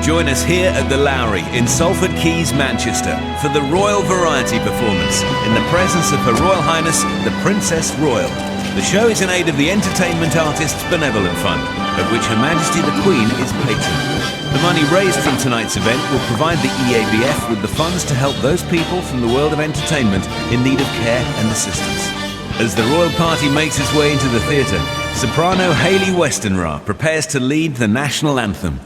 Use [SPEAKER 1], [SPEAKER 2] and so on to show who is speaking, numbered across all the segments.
[SPEAKER 1] Join us here at the Lowry in Salford Quays, Manchester for the Royal Variety performance in the presence of Her Royal Highness the Princess Royal. The show is in aid of the Entertainment Artists Benevolent Fund, of which Her Majesty the Queen is patron. The money raised from tonight's event will provide the EABF with the funds to help those people from the world of entertainment in need of care and assistance. As the royal party makes its way into the theatre, soprano Hayley Westenra prepares to lead the national anthem.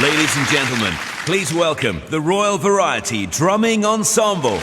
[SPEAKER 1] Ladies and gentlemen, please welcome the Royal Variety Drumming Ensemble.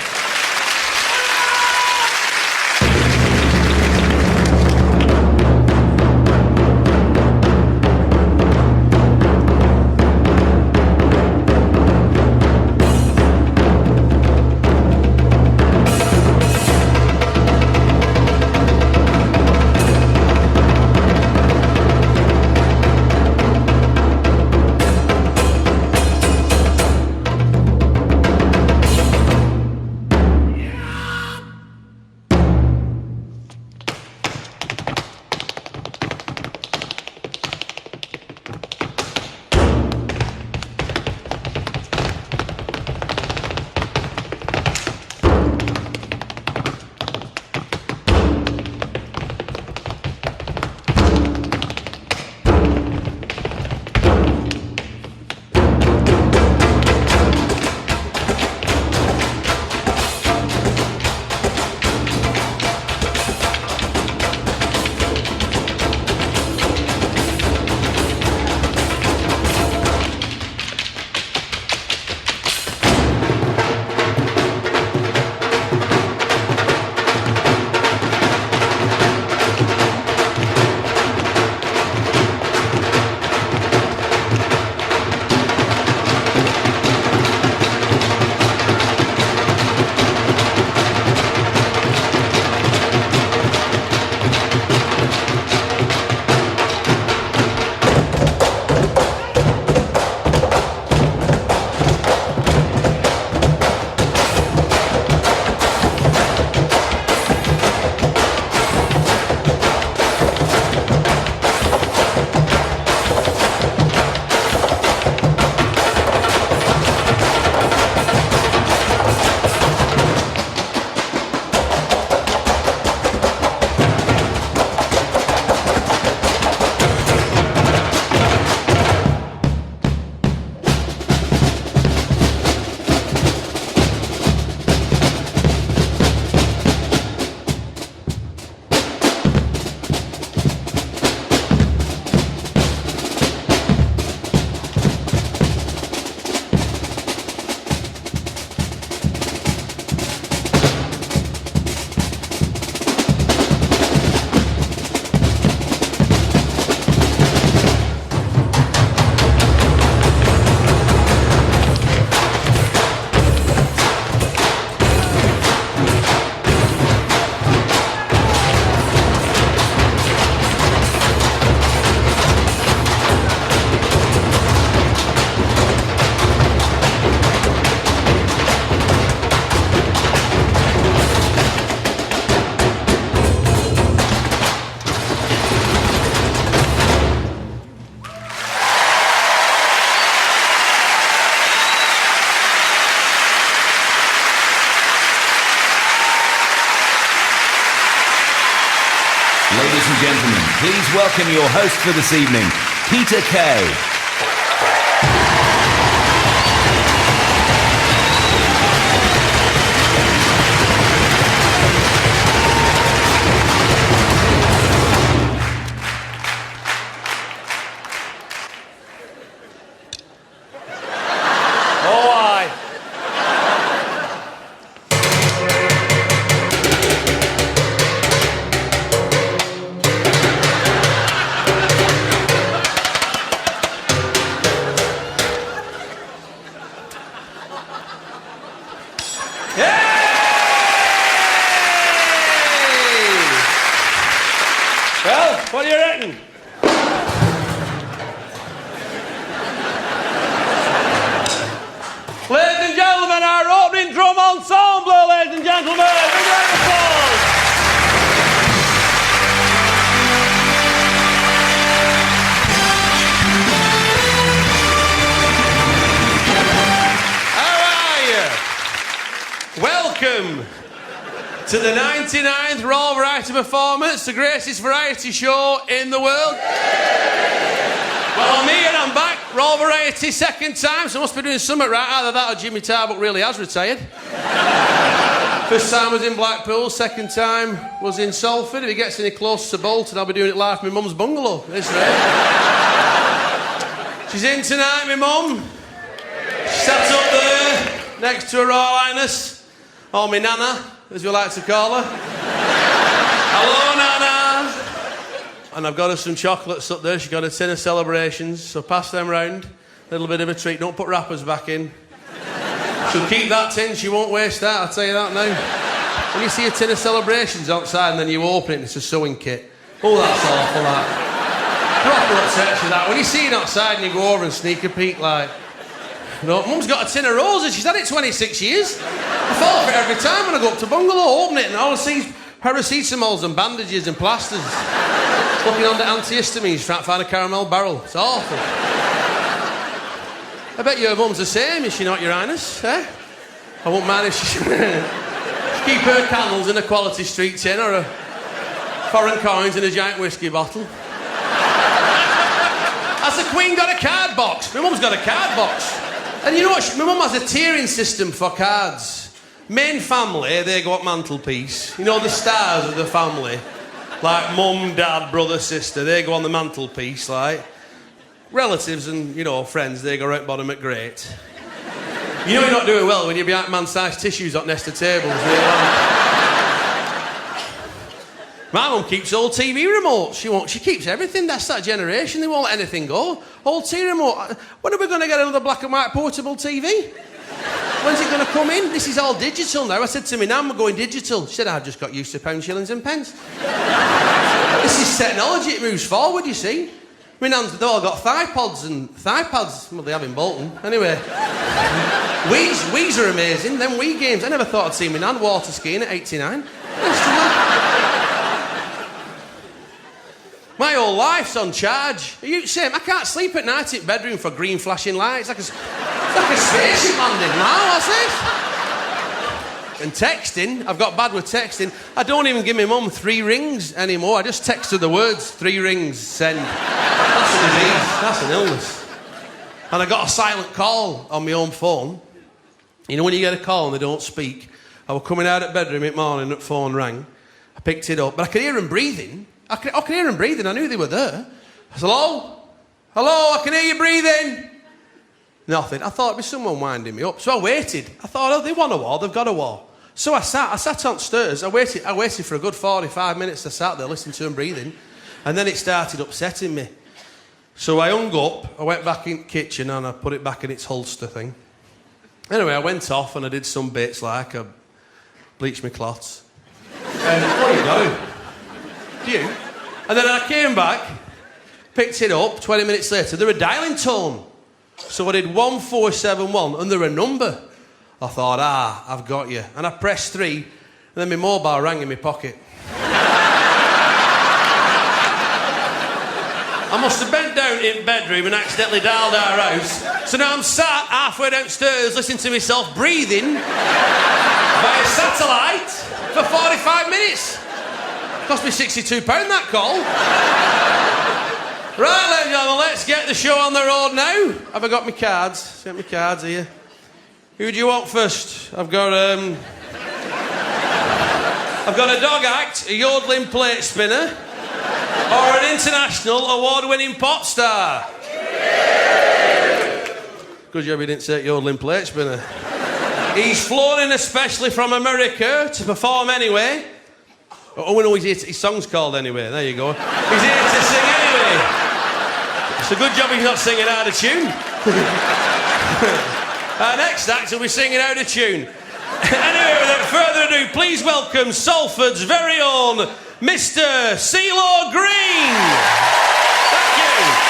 [SPEAKER 1] please welcome your host for this evening, Peter Kay.
[SPEAKER 2] What do you reckon? Ladies and gentlemen, our opening drum ensemble, ladies and gentlemen. Big round of applause. How are you? Welcome to the 99th Royal Variety Performance, the greatest variety show in the world. Well, I'm here, I'm back. Royal Variety, second time, so I must be doing something right. Either that or Jimmy Tarbuck really has retired. First time was in Blackpool, second time was in Salford. If he gets any closer to Bolton, I'll be doing it live from my mum's bungalow. This right. She's in tonight, my mum. She sat up there, next to her Royal Highness, or my Nana, as we like to call her. Hello, Nana. And I've got her some chocolates up there. She's got a tin of celebrations, so pass them round. A little bit of a treat. Don't put wrappers back in. She'll keep that tin. She won't waste that, I'll tell you that now. When you see a tin of celebrations outside and then you open it and it's a sewing kit. Oh, that's awful, that. Proper upsets you, that. When you see it outside and you go over and sneak a peek, like... No, Mum's got a tin of roses. She's had it 26 years. I fall for it every time when I go up to bungalow, open it, and all I see is paracetamols and bandages and plasters. Looking on the antihistamines, trying to find a caramel barrel. It's awful. I bet your mum's the same, is she not, Your Highness? Eh? I won't mind if she keep her candles in a Quality Street tin or a foreign coins in a giant whiskey bottle. Has the Queen got a card box? My mum's got a card box. And you know what? My mum has a tiering system for cards. Main family, they go up mantelpiece. You know, the stars of the family. Like mum, dad, brother, sister, they go on the mantelpiece, like. Relatives and, you know, friends, they go right bottom at great. You know you're not doing well when you're behind man-sized tissues on next to tables. My mum keeps old TV remotes. She keeps everything. That's that generation. They won't let anything go. Old TV remote. When are we going to get another black and white portable TV? When's it going to come in? This is all digital now. I said to me, Nan, we're going digital. She said, I've just got used to pounds, shillings and pence. This is technology. It moves forward, you see. My Nan's, they've all got thighpods and thighpads. Well, they have in Bolton. Anyway. Wii's are amazing. Them Wii games. I never thought I'd see my Nan water skiing at 89. My whole life's on charge. Same, I can't sleep at night in bedroom for green flashing lights. It's like a spaceship landing now, that's it. And texting, I've got bad with texting. I don't even give my mum 3 rings anymore. I just text her the words, 3 rings, send. That's a disease, that's an illness. And I got a silent call on my own phone. You know when you get a call and they don't speak? I was coming out of bedroom in the morning, the phone rang. I picked it up, but I could hear them breathing. I could hear them breathing. I knew they were there. I said, hello? Hello, I can hear you breathing. Nothing. I thought it'd be someone winding me up. So I waited. I thought, oh, they want a war. They've got a war. So I sat on stairs. I waited for a good 45 minutes. I sat there listening to them breathing. And then it started upsetting me. So I hung up. I went back in the kitchen and I put it back in its holster thing. Anyway, I went off and I did some bits like I bleached my clots. And what are you doing? You? And then I came back, picked it up, 20 minutes later, they're a dialing tone. So I did 1471, and they're a number. I thought, I've got you. And I pressed 3, and then my mobile rang in my pocket. I must have bent down in bedroom and accidentally dialed our house. So now I'm sat halfway downstairs listening to myself breathing via satellite for 45 minutes. Cost me £62 that call. let's get the show on the road now. Have I got my cards? Got my cards here. Who do you want first? I've got a dog act, a yodeling plate spinner, or an international award-winning pop star. Good job you didn't say yodeling plate spinner. He's flown in especially from America to perform anyway. Oh, we know his song's called Anyway. There you go. He's here to sing anyway. It's a good job he's not singing out of tune. Our next act will be singing out of tune. Anyway, without further ado, please welcome Salford's very own Mr. CeeLo Green. Thank you.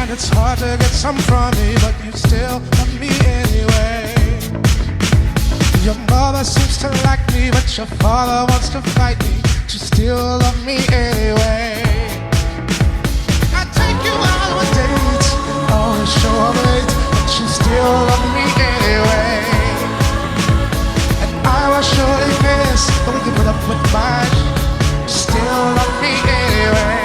[SPEAKER 3] It's hard to get some from me, but you still love me anyway. Your mother seems to like me, but your father wants to fight me. But you still love me anyway. I take you out on dates, always show up late, but you still love me anyway. And I will surely miss the way you put up with mine. You still love me anyway.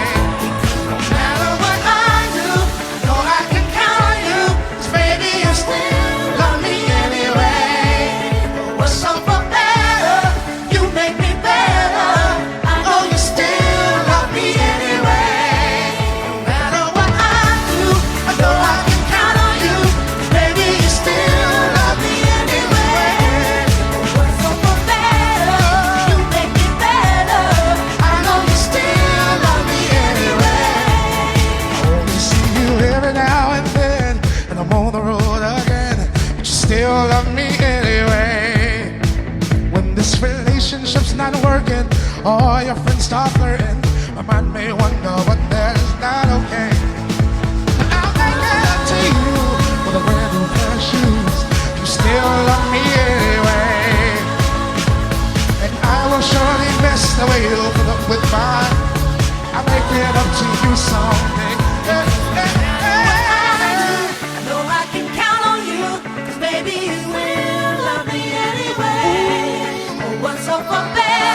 [SPEAKER 3] Not working, all your friends start flirting. My mind may wonder what that is not okay. I'll make it up to you with a brand new pair of shoes. You still love me anyway. And I will surely miss the way you put up with mine. I'll make it up to you someday.
[SPEAKER 4] I know I can count on you, 'cause baby you will love me anyway. Oh, what's so for better?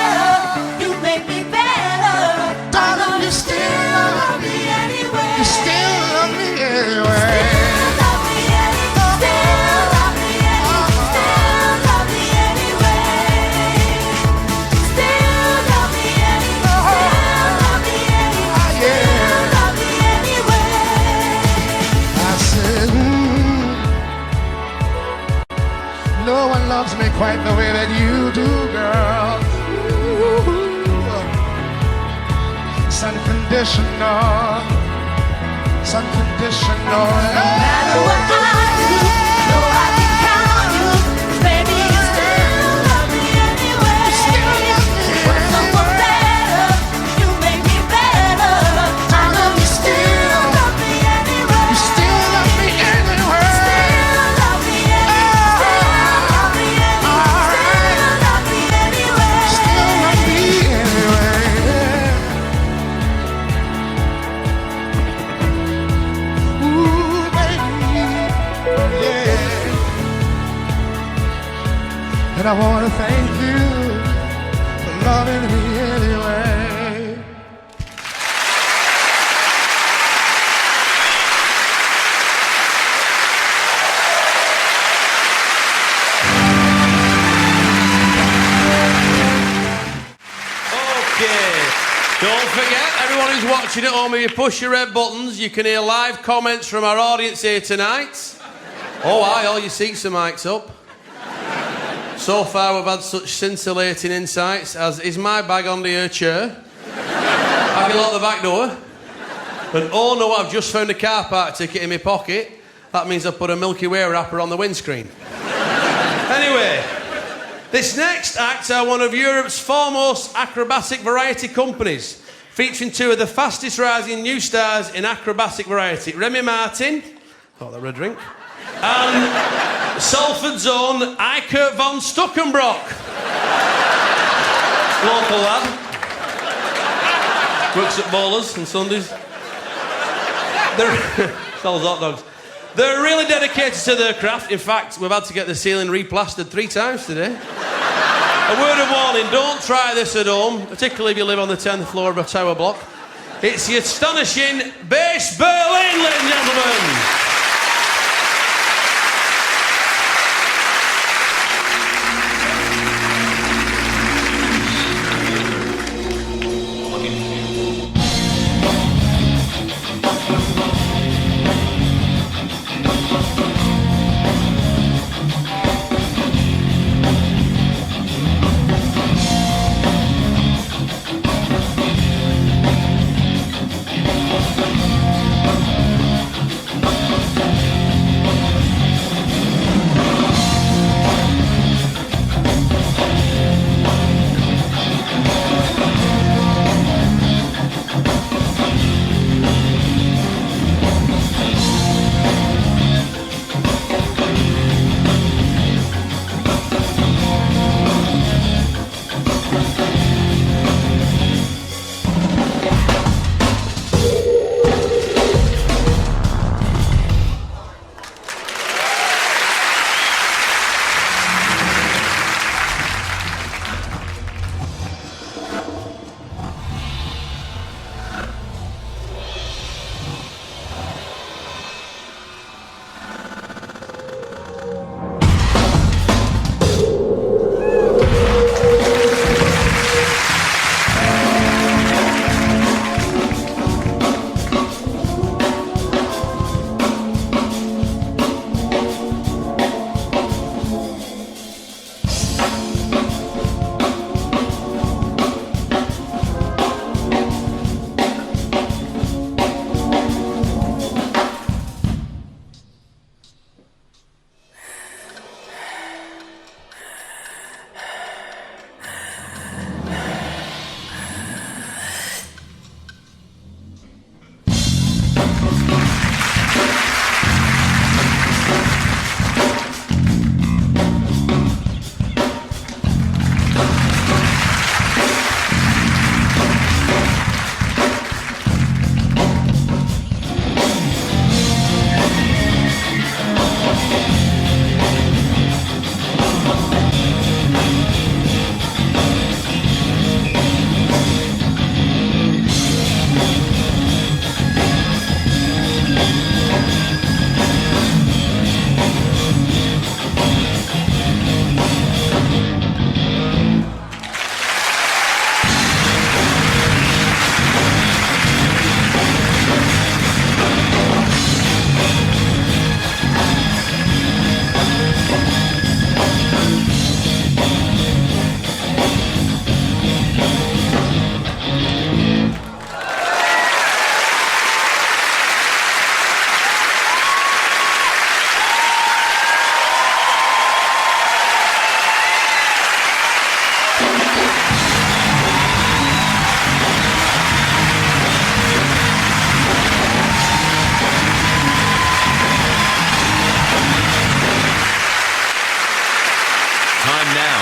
[SPEAKER 4] You make me better. Darling, you still love me anyway.
[SPEAKER 3] You still love me anyway.
[SPEAKER 4] Still love me anyway. Still love me anyway. Still love me anyway. Still love me anyway. Still love me anyway. Still love me anyway.
[SPEAKER 3] I said, no one loves me quite the way that you do, girl. It's unconditional. It's unconditional.
[SPEAKER 4] No matter what I do, no, I can count on you. 'Cause baby, you still love me anyway. What's so for better? You make me better. I know you still love me anyway.
[SPEAKER 3] You still love me anyway.
[SPEAKER 4] Still love me anyway. Still love me anyway. Still love me anyway.
[SPEAKER 3] Still love me anyway. Ooh, baby, yeah. And I want to thank you for loving me anyway.
[SPEAKER 2] Okay. Don't forget, everyone who's watching at home, if you push your red buttons, you can hear live comments from our audience here tonight. Oh, aye, all your seats are mic'd up. So far, we've had such scintillating insights as, is my bag under your chair? Have you locked the back door? And oh no, I've just found a car park ticket in my pocket. That means I've put a Milky Way wrapper on the windscreen. Anyway, this next act are one of Europe's foremost acrobatic variety companies, featuring two of the fastest rising new stars in acrobatic variety, Remy Martin, thought that were a drink, and Salford's own Eike von Stuckenbrock. Local lad. Works at Bowlers on Sundays. Sells hot dogs. They're really dedicated to their craft. In fact, we've had to get the ceiling replastered 3 times today. A word of warning, don't try this at home, particularly if you live on the 10th floor of a tower block. It's the astonishing Bass Berlin, ladies and gentlemen.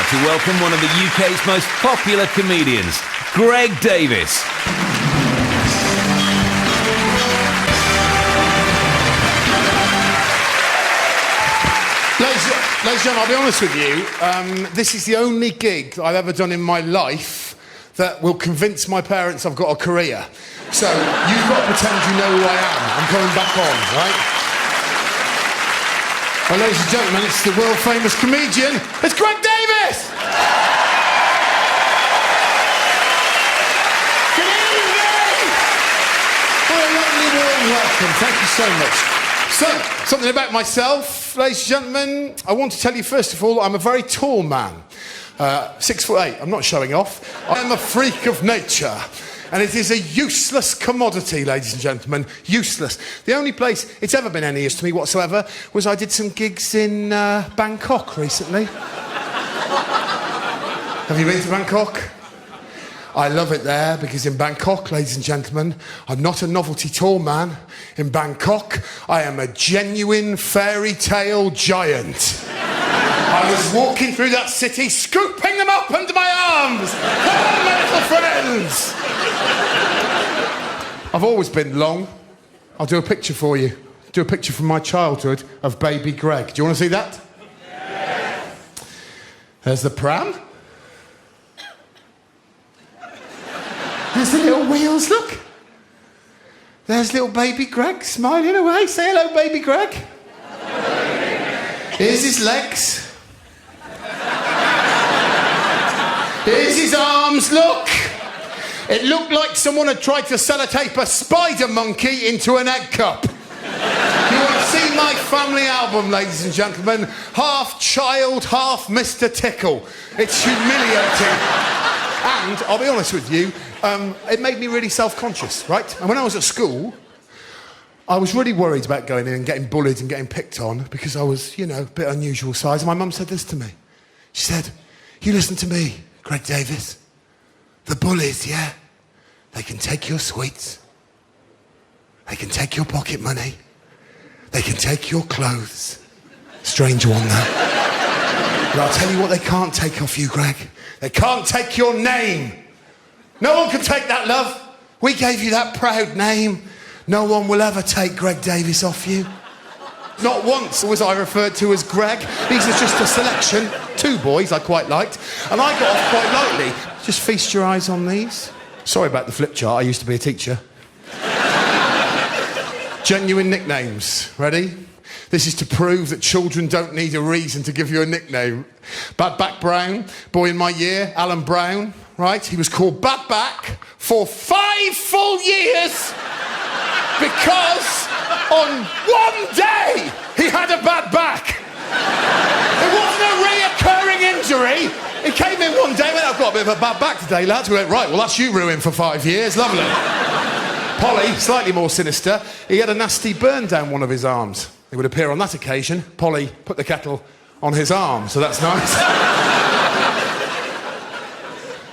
[SPEAKER 1] To welcome one of the UK's most popular comedians, Greg Davies.
[SPEAKER 5] Ladies and gentlemen, I'll be honest with you, this is the only gig that I've ever done in my life that will convince my parents I've got a career. So, you've got to pretend you know who I am. I'm coming back on, right? Well, ladies and gentlemen, it's the world-famous comedian, it's Greg Davies! Good evening! What a lovely warm welcome, thank you so much. So, something about myself, ladies and gentlemen. I want to tell you, first of all, I'm a very tall man. 6'8", I'm not showing off. I am a freak of nature. And it is a useless commodity, ladies and gentlemen. Useless. The only place it's ever been any use to me whatsoever was I did some gigs in Bangkok recently. Have you been to Bangkok? I love it there because in Bangkok, ladies and gentlemen, I'm not a novelty tall man. In Bangkok, I am a genuine fairy tale giant. I was walking through that city, scooping them up under my arms. Come on, my little friends. I've always been long. I'll do a picture for you. Do a picture from my childhood of baby Greg. Do you want to see that? Yes. There's the pram. There's the little wheels, look. There's little baby Greg smiling away. Say hello, baby Greg. Here's his legs. Here's his arms, look. It looked like someone had tried to sellotape a spider monkey into an egg cup. You want to see my family album, ladies and gentlemen? Half child, half Mr. Tickle. It's humiliating. And, I'll be honest with you, it made me really self-conscious, right? And when I was at school, I was really worried about going in and getting bullied and getting picked on because I was, you know, a bit unusual size. And my mum said this to me. She said, you listen to me, Greg Davies. The bullies, yeah, they can take your sweets. They can take your pocket money. They can take your clothes. Strange one, that. But I'll tell you what they can't take off you, Greg. They can't take your name. No one can take that, love. We gave you that proud name. No one will ever take Greg Davies off you. Not once was I referred to as Greg. These are just a selection. 2 boys I quite liked. And I got off quite lightly. Just feast your eyes on these. Sorry about the flip chart. I used to be a teacher. Genuine nicknames. Ready? This is to prove that children don't need a reason to give you a nickname. Bad Back Brown, boy in my year, Alan Brown, right? He was called Bad Back for 5 full years because on one day he had a bad back. It wasn't a reoccurring injury. He came in one day and went, I've got a bit of a bad back today, lads. We went, right, well, that's you ruined for 5 years. Lovely. Polly, slightly more sinister, he had a nasty burn down one of his arms. It would appear on that occasion, Polly put the kettle on his arm, so that's nice.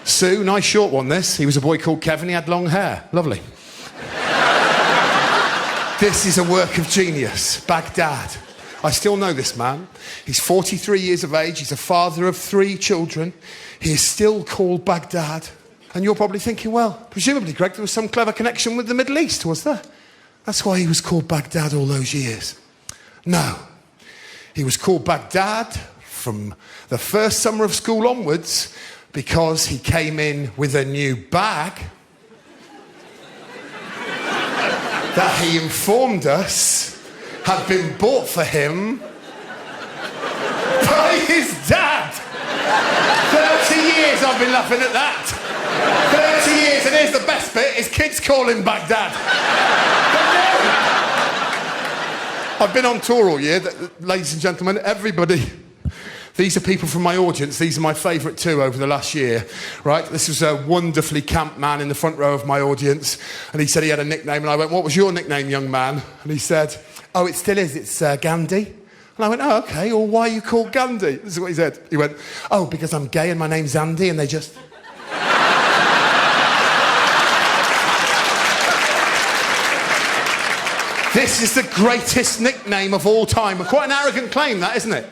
[SPEAKER 5] Sue, nice short one, this. He was a boy called Kevin, he had long hair. Lovely. This is a work of genius. Baghdad. I still know this man. He's 43 years of age. He's a father of 3 children. He is still called Baghdad. And you're probably thinking, well, presumably, Greg, there was some clever connection with the Middle East, was there? That's why he was called Baghdad all those years. No. He was called Baghdad from the first summer of school onwards because he came in with a new bag that he informed us had been bought for him by his dad. 30 years I've been laughing at that. 30 years, and here's the best bit, his kids call him Baghdad. I've been on tour all year, ladies and gentlemen, everybody. These are people from my audience. These are my favourite 2 over the last year, right? This was a wonderfully camp man in the front row of my audience, and he said he had a nickname, and I went, what was your nickname, young man? And he said, oh, it still is, it's Gandhi. And I went, oh, OK, well, why are you called Gandhi? This is what he said. He went, oh, because I'm gay and my name's Andy, and they just... This is the greatest nickname of all time. Quite an arrogant claim, that, isn't it?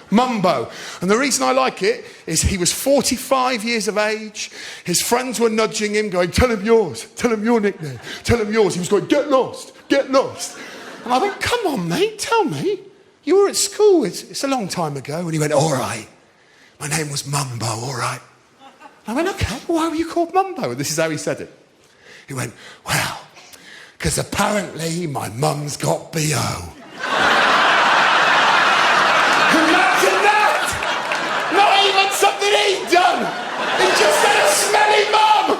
[SPEAKER 5] Mumbo. And the reason I like it is he was 45 years of age. His friends were nudging him, going, tell him yours, tell him your nickname, tell him yours. He was going, get lost, get lost. And I went, come on, mate, tell me. You were at school, it's a long time ago. And he went, all right. My name was Mumbo, all right. And I went, okay, why were you called Mumbo? And this is how he said it. He went, well, because apparently my mum's got B.O. Imagine that! Not even something he'd done! He just said a smelly mum!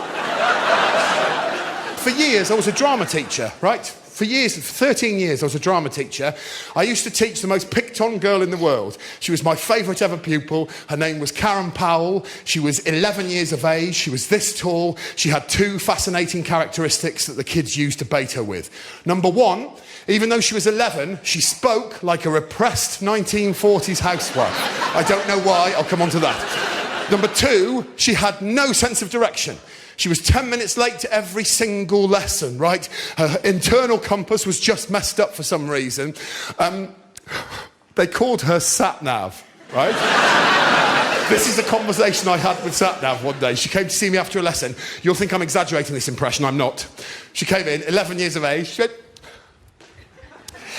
[SPEAKER 5] For years, I was a drama teacher, right? For years, for 13 years, I was a drama teacher. I used to teach the most picked-on girl in the world. She was my favourite ever pupil. Her name was Karen Powell. She was 11 years of age. She was this tall. She had 2 fascinating characteristics that the kids used to bait her with. Number 1, even though she was 11, she spoke like a repressed 1940s housewife. I don't know why. I'll come on to that. Number 2, she had no sense of direction. She was 10 minutes late to every single lesson, right? Her internal compass was just messed up for some reason. They called her Sat-Nav. right? This is a conversation I had with Satnav one day. She came to see me after a lesson. You'll think I'm exaggerating this impression, I'm not. She came in, 11 years of age, she went,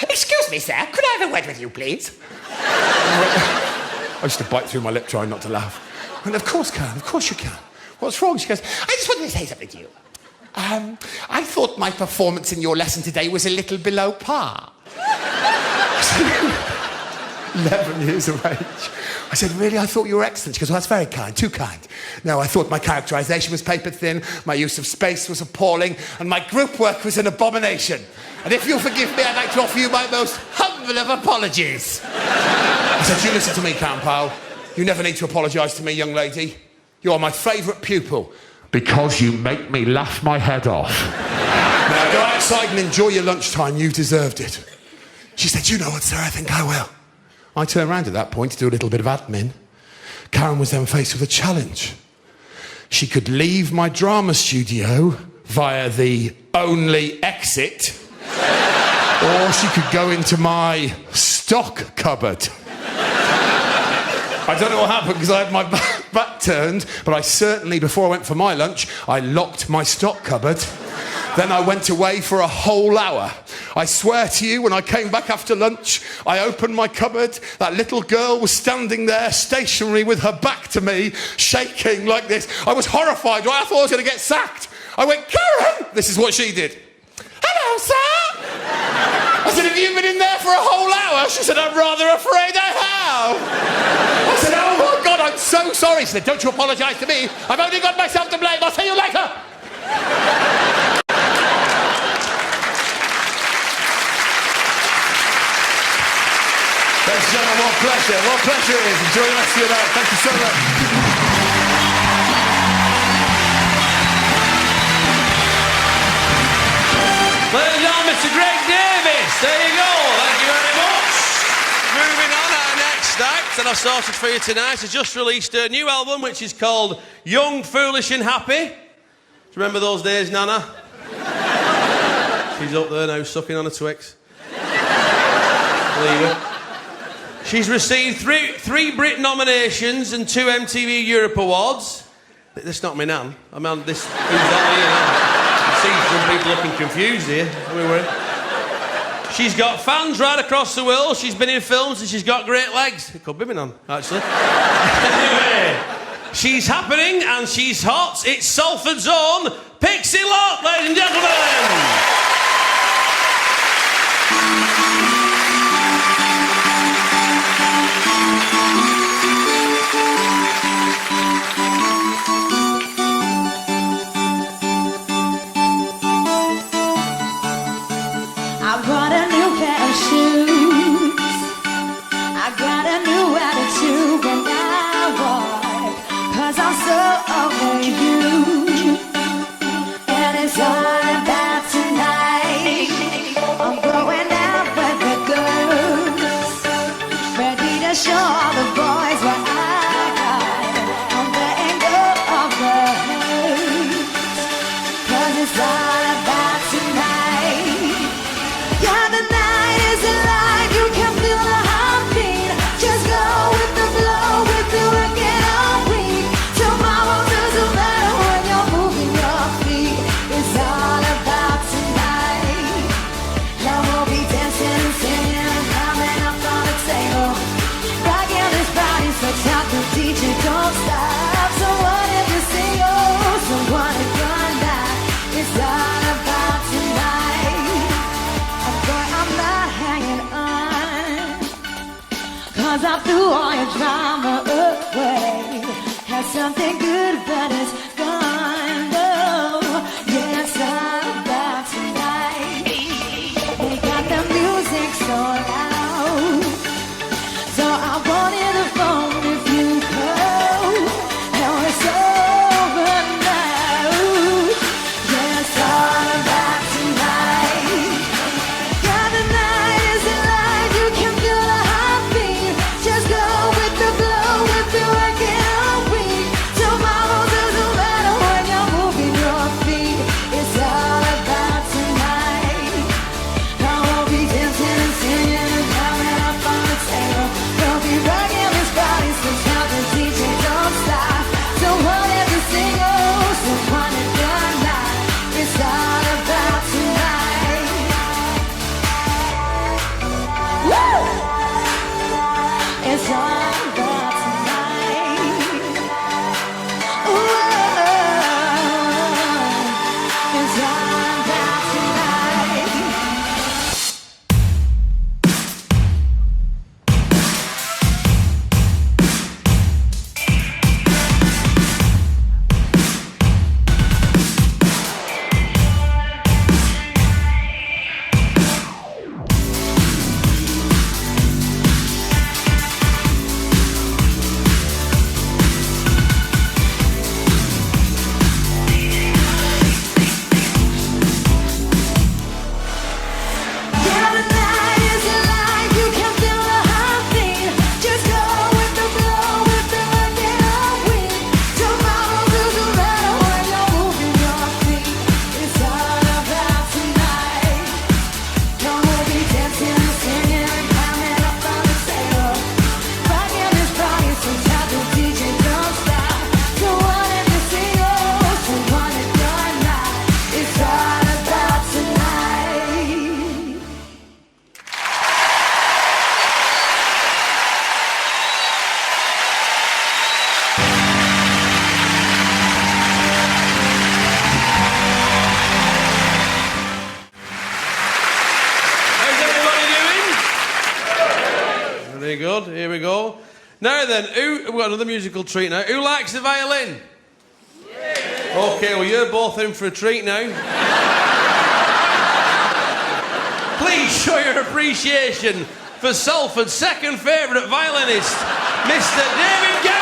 [SPEAKER 6] Excuse me, sir, could I have a word with you, please?
[SPEAKER 5] I used to bite through my lip trying not to laugh. I went, of course, Karen, of course you can. What's wrong? She goes,
[SPEAKER 6] I just wanted to say something to you. I thought my performance in your lesson today was a little below par.
[SPEAKER 5] 11 years of age. I said, really? I thought you were excellent. She goes, well, that's very kind, too kind. No, I thought my characterisation was paper thin, my use of space was appalling, and my group work was an abomination. And if you'll forgive me, I'd like to offer you my most humble of apologies. I said, you listen to me, Karen Powell. You never need to apologise to me, young lady. You are my favourite pupil. Because you make me laugh my head off. Now, go outside and enjoy your lunchtime. You've deserved it. She said, you know what, sir, I think I will. I turned around at that point to do a little bit of admin. Karen was then faced with a challenge. She could leave my drama studio via the only exit, or she could go into my stock cupboard. I don't know what happened because I had my back turned, but I certainly, before I went for my lunch, I locked my stock cupboard. Then I went away for a whole hour. I swear to you, when I came back after lunch, I opened my cupboard. That little girl was standing there, stationary, with her back to me, shaking like this. I was horrified, right? I thought I was going to get sacked. I went, Karen! This is what she did. Hello, sir! I said, have you been in there for a whole hour? She said, I'm rather afraid I have. I said, oh my God, I'm so sorry. She said, don't you apologise to me. I've only got myself to blame. I'll see you later. Ladies and gentlemen, what a pleasure. What a pleasure it is. Enjoy the rest of your night. Thank you so much.
[SPEAKER 2] Ladies and gentlemen, Mr. Greg Davies. There you go. Thank you very much. Moving on, our next act that I've sorted for you tonight has just released a new album which is called Young, Foolish and Happy. Do you remember those days, Nana? She's up there now, sucking on a Twix. Leave her. She's received three Brit nominations and 2 MTV Europe Awards. This is not my nan. I mean, this... Who's that here now? I see some people looking confused here. I mean, she's got fans right across the world. She's been in films and she's got great legs. It could be my nan, actually. Anyway, she's happening and she's hot. It's Salford's own Pixie Lott, ladies and gentlemen.
[SPEAKER 4] I bought a new pair of shoes. I got a new attitude when I walk, 'cause I'm so over you. And it's all about tonight. I'm going out with the girls, ready to show all the boys what I got. I'm letting go of the hate, 'cause it's all about tonight. Yeah, the night is alive, you can feel the heartbeat. Just go with the flow, with the working all week. Tomorrow doesn't matter when you're moving your feet. It's all about tonight. Now we'll be dancing and singing and climbing up on the table. Rocking this body so tight, the DJ don't stop. So what if you sing, oh, so what if you're not? It's all about tonight. I'm not hanging on, 'cause I threw all your drama away. Had something good, but it's gone. Oh, yeah, it's all about tonight. We got the music so loud, so I wanted a phone if you call. Now it's over now. Yeah, it's all about tonight. Yeah, the night is alive, you can feel the heartbeat. Just go with the flow,
[SPEAKER 2] Very good. Here we go. Now then, we've got another musical treat now. Who likes the violin? Yeah. Okay, well, you're both in for a treat now. Please show your appreciation for Salford's second favourite violinist, Mr. David Garrett.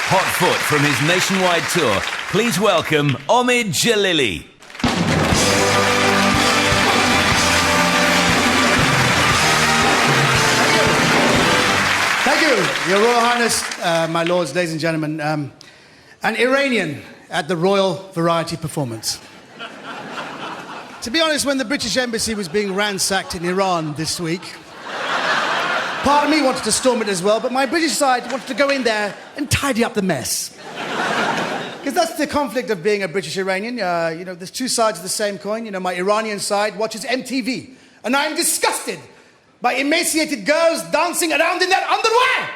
[SPEAKER 1] Hot foot from his nationwide tour, please welcome Omid Djalili.
[SPEAKER 7] Thank you, Your Royal Highness, my lords, ladies and gentlemen. An Iranian at the Royal Variety Performance. To be honest, when the British Embassy was being ransacked in Iran this week, part of me wanted to storm it as well, but my British side wanted to go in there and tidy up the mess. Because that's the conflict of being a British Iranian. You know, there's two sides of the same coin. You know, my Iranian side watches MTV, and I'm disgusted by emaciated girls dancing around in their underwear.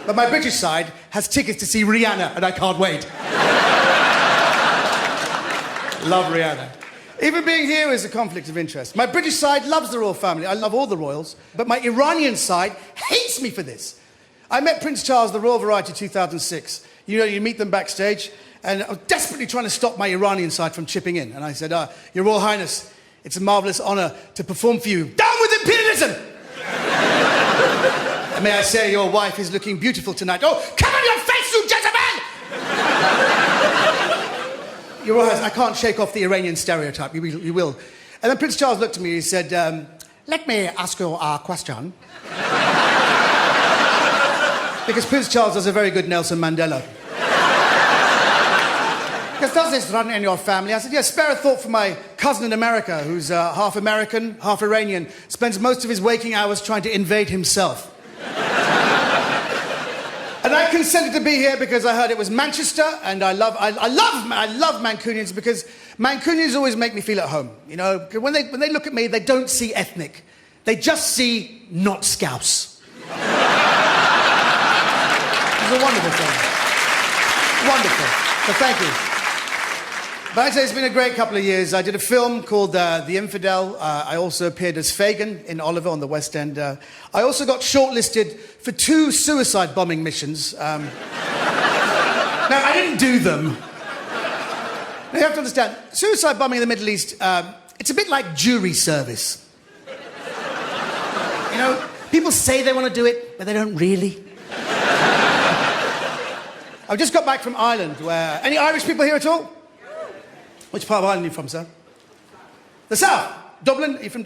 [SPEAKER 7] But my British side has tickets to see Rihanna, and I can't wait. Love Rihanna. Even being here is a conflict of interest. My British side loves the royal family. I love all the royals. But my Iranian side hates me for this. I met Prince Charles, the Royal Variety 2006. You know, you meet them backstage, and I was desperately trying to stop my Iranian side from chipping in. And I said, Your Royal Highness, it's a marvellous honour to perform for you. Down with imperialism! And may I say, your wife is looking beautiful tonight. Oh, come on your face, you Jezebel! Your Royal Highness, I can't shake off the Iranian stereotype. You will. And then Prince Charles looked at me and he said, let me ask you a question. Because Prince Charles does a very good Nelson Mandela. Because does this run in your family? I said, yes, spare a thought for my cousin in America, who's half American, half Iranian, spends most of his waking hours trying to invade himself. And I consented to be here because I heard it was Manchester, and I love Mancunians because Mancunians always make me feel at home. You know, when they look at me, they don't see ethnic. They just see not Scouse. It's a wonderful thing. Wonderful. So thank you. But I'd say it's been a great couple of years. I did a film called The Infidel. I also appeared as Fagin in Oliver on the West End. I also got shortlisted for 2 suicide bombing missions. Now, I didn't do them. Now, you have to understand, suicide bombing in the Middle East, it's a bit like jury service. You know, people say they want to do it, but they don't really. I've just got back from Ireland, where... Any Irish people here at all? Which part of Ireland are you from, sir? The South. Dublin? Are you from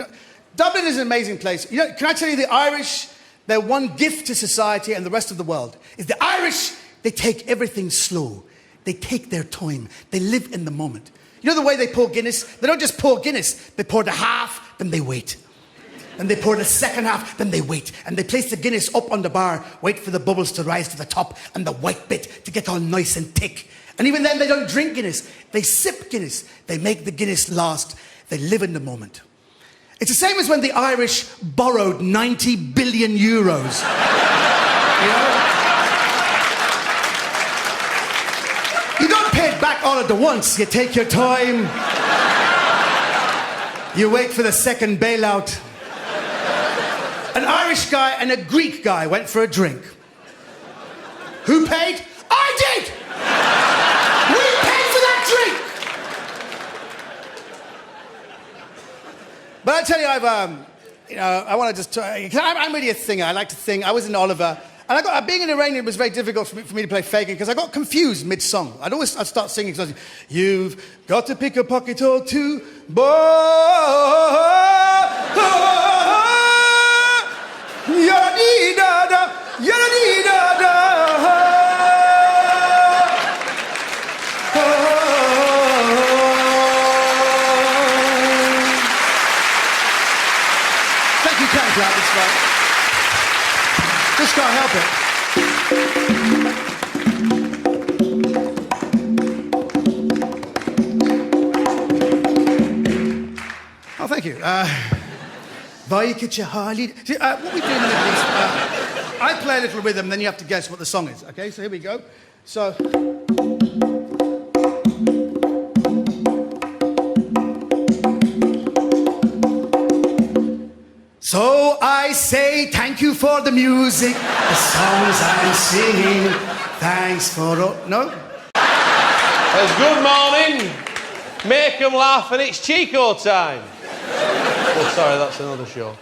[SPEAKER 7] Dublin is an amazing place. You know, can I tell you, the Irish, their one gift to society and the rest of the world is the Irish, they take everything slow. They take their time. They live in the moment. You know the way they pour Guinness? They don't just pour Guinness. They pour the half, then they wait. And they pour the second half, then they wait. And they place the Guinness up on the bar, wait for the bubbles to rise to the top and the white bit to get all nice and thick. And even then, they don't drink Guinness. They sip Guinness. They make the Guinness last. They live in the moment. It's the same as when the Irish borrowed 90 billion euros. You know? You don't pay it back all at once. You take your time. You wait for the second bailout. An Irish guy and a Greek guy went for a drink. Who paid? I did! We paid for that drink! But I tell you, I want to just try... I'm really a singer. I like to sing. I was in Oliver. And being an Iranian was very difficult for me to play Fagin because I got confused mid-song. I'd start singing because I'd say, you've got to pick a pocket or two, boy. Yada-dee-da-da, yada-dee-da-da. Thank you, can't clap, it's fine. Just can't help it. Oh, thank you. What we do in the Middle East, I play a little rhythm, then you have to guess what the song is. Okay, so here we go. So I say thank you for the music, the songs I'm singing. Thanks for all... No?
[SPEAKER 2] It's good morning. Make 'em laugh and it's Chico time. Oh, sorry, that's another show.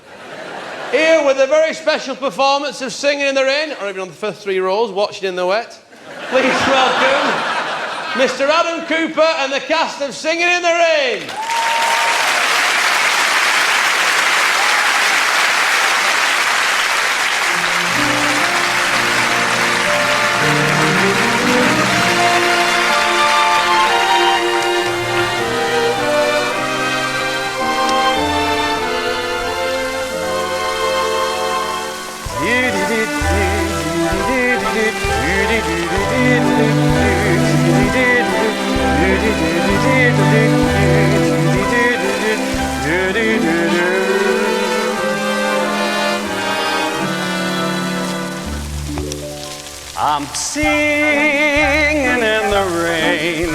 [SPEAKER 2] Here with a very special performance of Singing in the Rain, or even on the first 3 rows, watching in the wet. Please welcome Mr. Adam Cooper and the cast of Singing in the Rain.
[SPEAKER 8] I'm singing in the rain,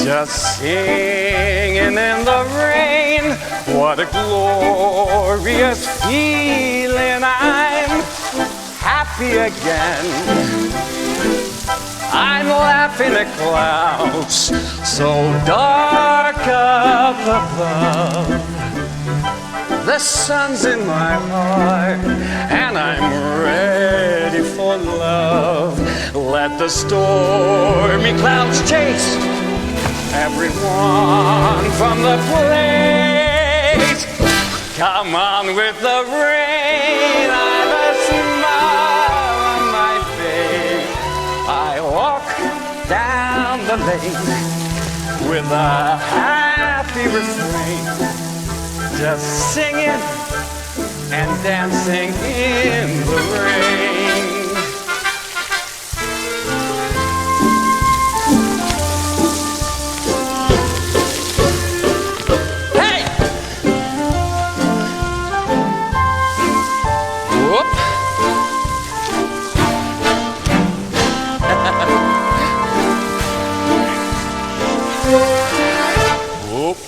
[SPEAKER 8] just singing in the rain. What a glorious feeling. I'm happy happy again. I'm laughing at clouds so dark up above. The sun's in my heart and I'm ready for love. Let the stormy clouds chase everyone from the place. Come on with the rain, I've a smile on my face. I walk down the lane with a happy refrain, just singing and dancing in the rain. Hey! Whoop! Whoop!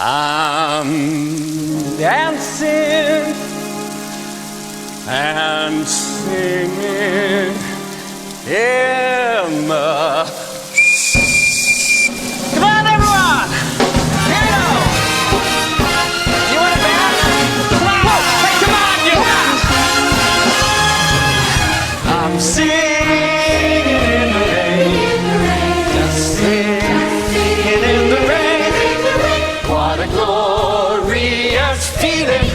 [SPEAKER 8] I'm dancing and singing in the... Come on, everyone! Here we go! You want a band? Come on! Hey, come on, you! I'm singing in the rain, just singing in the rain. What a glorious feeling!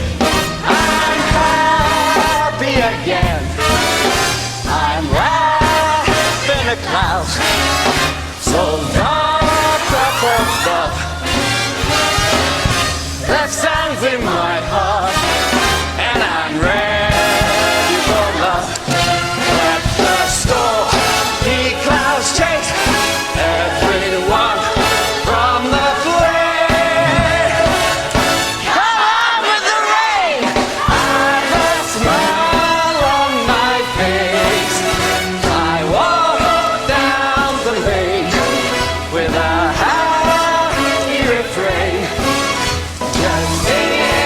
[SPEAKER 8] I'm happy again. I'm laughing at clouds so dark up above. The sun's in my heart and I'm ready for love. Let the stormy clouds chase everyone from the flame. Come on with the rain, I've a smile on my face. I walk down the lane with a happy refrain, just singing,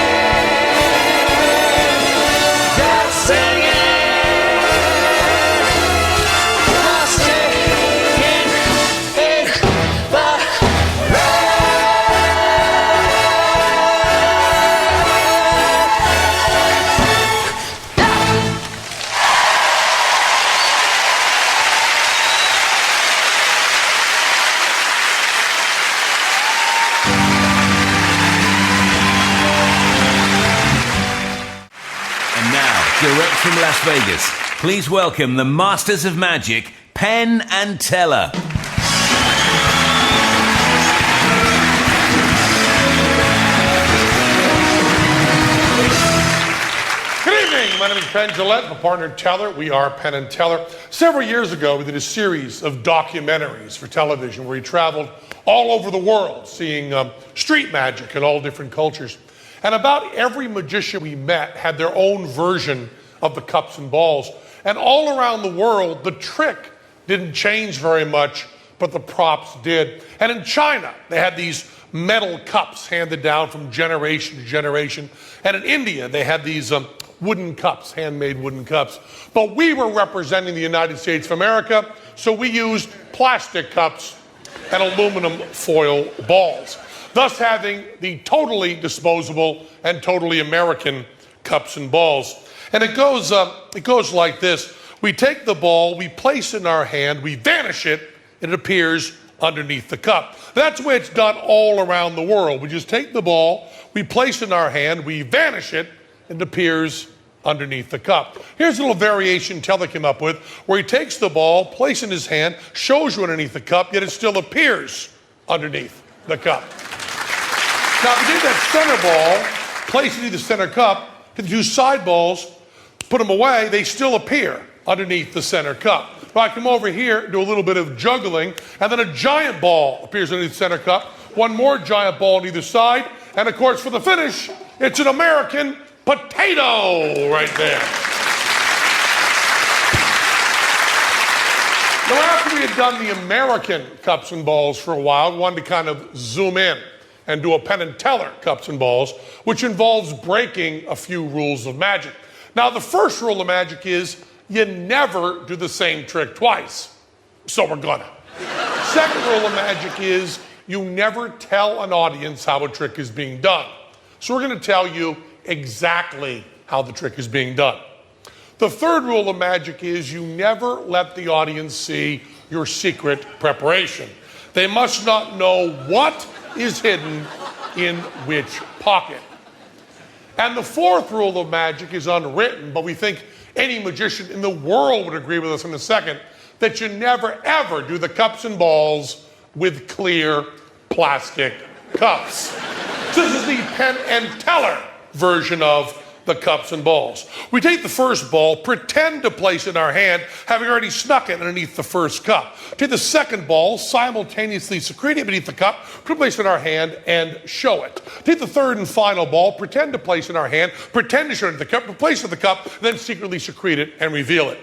[SPEAKER 8] just singing, just singing in the
[SPEAKER 1] And now, direct from Las Vegas, please welcome the Masters of Magic, Penn and Teller.
[SPEAKER 9] Good evening. My name is Penn Jillette, my partner Teller. We are Penn and Teller. Several years ago, we did a series of documentaries for television where we traveled all over the world, seeing street magic in all different cultures. And about every magician we met had their own version of the cups and balls. And all around the world, the trick didn't change very much, but the props did. And in China, they had these metal cups handed down from generation to generation. And in India, they had these wooden cups, handmade wooden cups. But we were representing the United States of America, so we used plastic cups and aluminum foil balls, thus having the totally disposable and totally American cups and balls. And it goes like this. We take the ball, we place it in our hand, we vanish it, and it appears underneath the cup. That's the way it's done all around the world. We just take the ball, we place it in our hand, we vanish it, and it appears underneath the cup. Here's a little variation Teller came up with, where he takes the ball, places it in his hand, shows you underneath the cup, yet it still appears underneath the cup. Now, if you take that center ball, place it in the center cup, the two side balls, put them away, they still appear underneath the center cup. If I come over here, do a little bit of juggling, and then a giant ball appears underneath the center cup, one more giant ball on either side, and of course for the finish, it's an American potato right there. Now, after we had done the American cups and balls for a while, we wanted to kind of zoom in and do a Penn and Teller cups and balls, which involves breaking a few rules of magic. Now, the first rule of magic is you never do the same trick twice. So we're gonna. Second rule of magic is you never tell an audience how a trick is being done. So we're gonna tell you exactly how the trick is being done. The third rule of magic is you never let the audience see your secret preparation. They must not know what is hidden in which pocket. And the fourth rule of magic is unwritten, but we think any magician in the world would agree with us in a second, that you never ever do the cups and balls with clear plastic cups. This is the Penn and Teller version of the cups and balls. We take the first ball, pretend to place it in our hand, having already snuck it underneath the first cup. Take the second ball, simultaneously secrete it beneath the cup, place it in our hand, and show it. Take the third and final ball, pretend to place it in our hand, pretend to show it in the cup, place it in the cup, then secretly secrete it and reveal it.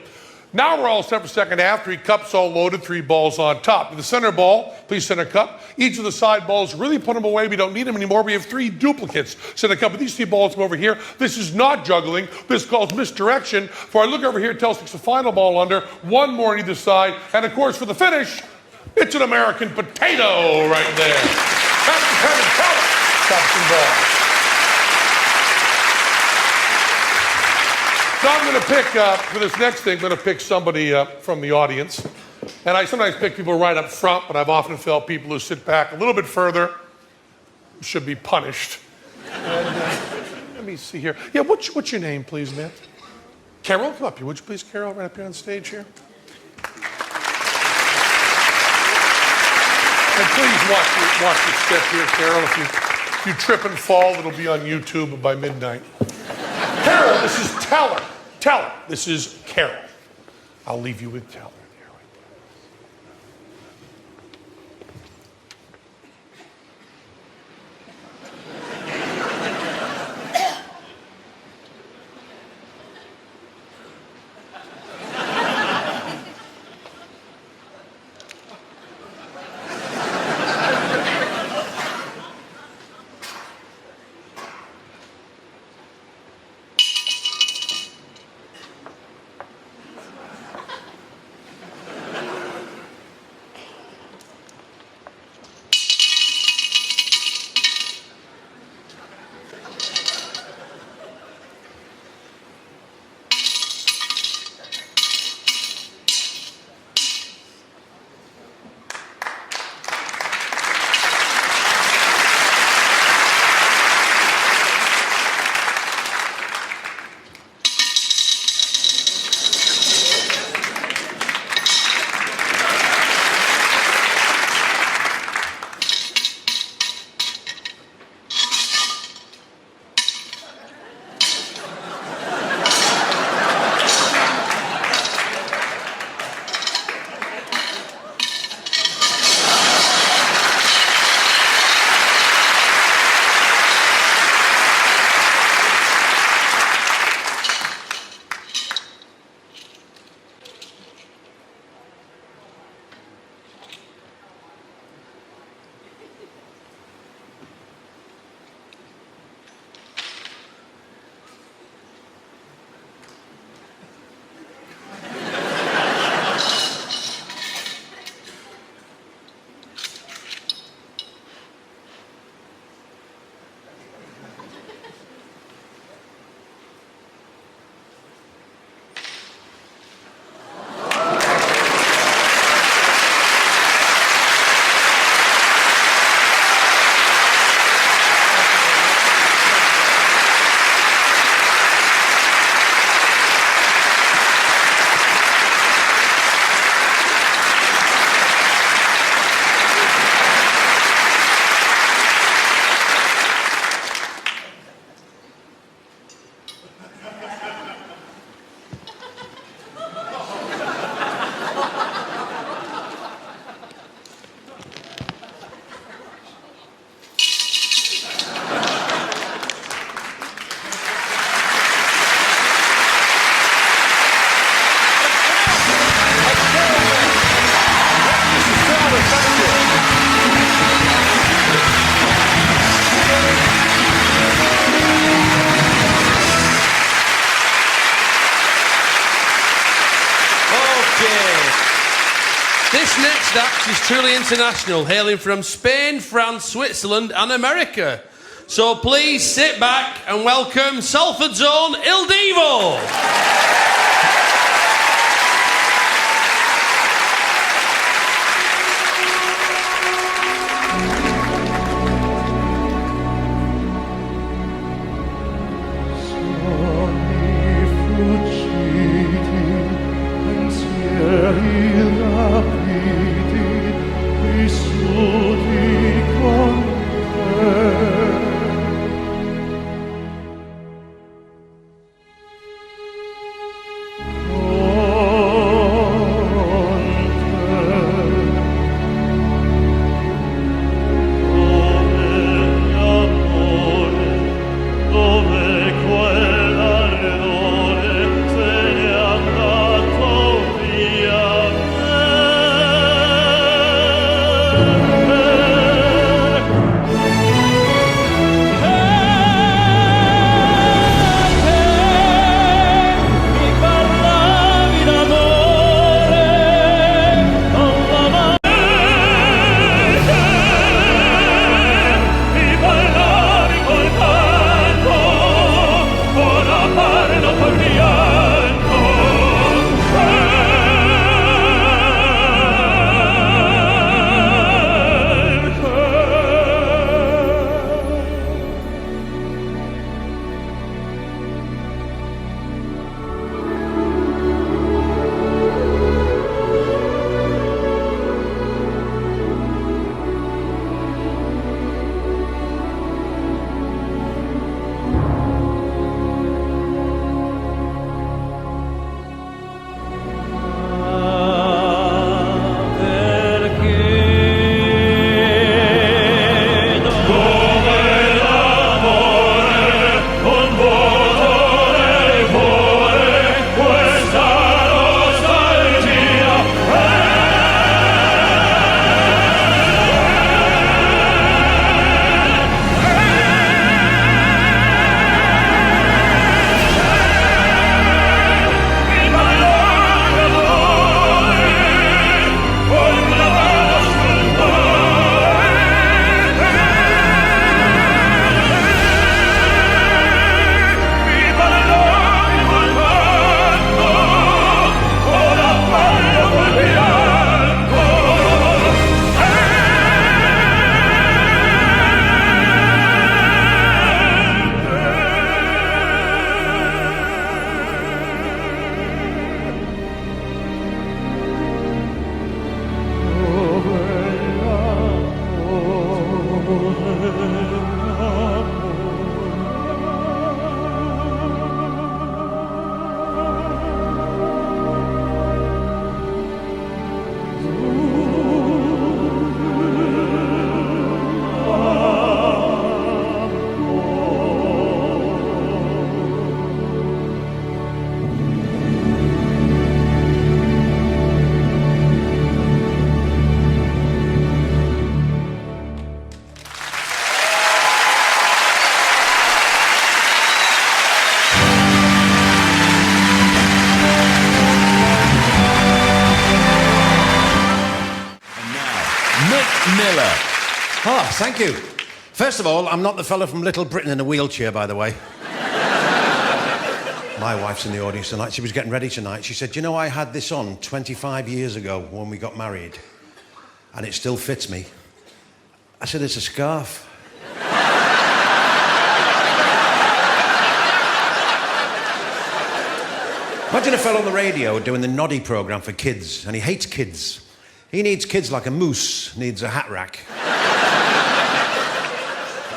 [SPEAKER 9] Now we're all set for second half, 3 cups all loaded, 3 balls on top. The center ball, please center cup. Each of the side balls, really put them away. We don't need them anymore. We have 3 duplicates. Center cup, but these 3 balls come over here. This is not juggling. This is called misdirection. For I look over here, Tell sticks the final ball under, 1 more on either side. And of course, for the finish, it's an American potato right there. That's the Penn and Teller cups and balls. So I'm going to pick, for this next thing, I'm going to pick somebody from the audience. And I sometimes pick people right up front, but I've often felt people who sit back a little bit further should be punished. And, let me see here. Yeah, what's your name, please, man? Carol, come up here. Would you please, Carol, right up here on stage here? And please watch your step here, Carol. If you trip and fall, it'll be on YouTube by midnight. Carol, this is Teller. Teller, this is Carol. I'll leave you with Teller.
[SPEAKER 2] next act is truly international, hailing from Spain, France, Switzerland and America. So please sit back and welcome Salford's own Il Divo.
[SPEAKER 10] Oh, thank you. First of all, I'm not the fellow from Little Britain in a wheelchair, by the way. My wife's in the audience tonight. She was getting ready tonight. She said, "Do you know, I had this on 25 years ago when we got married, and it still fits me." I said, "It's a scarf." Imagine a fellow on the radio doing the Noddy programme for kids, and he hates kids. He needs kids like a moose needs a hat rack.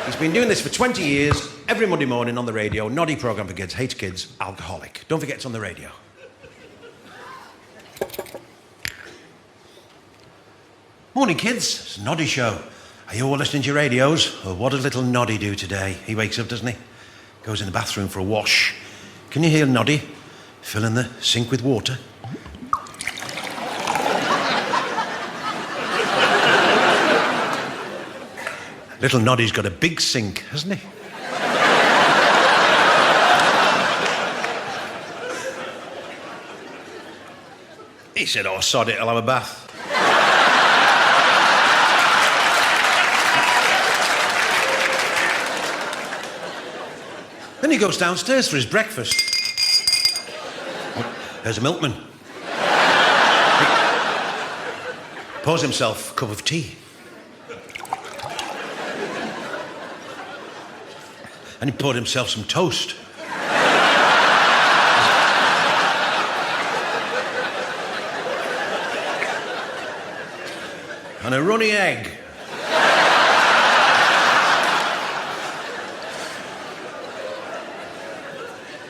[SPEAKER 10] He's been doing this for 20 years, every Monday morning on the radio, Noddy programme for kids, hates kids, alcoholic. Don't forget it's on the radio. Morning, kids. It's a Noddy show. Are you all listening to your radios? Well, what does little Noddy do today? He wakes up, doesn't he? Goes in the bathroom for a wash. Can you hear Noddy? Filling the sink with water. Little Noddy's got a big sink, hasn't he? He said, "Oh, sod it, I'll have a bath." Then he goes downstairs for his breakfast. There's a milkman. He pours himself a cup of tea. And he poured himself some toast. And a runny egg.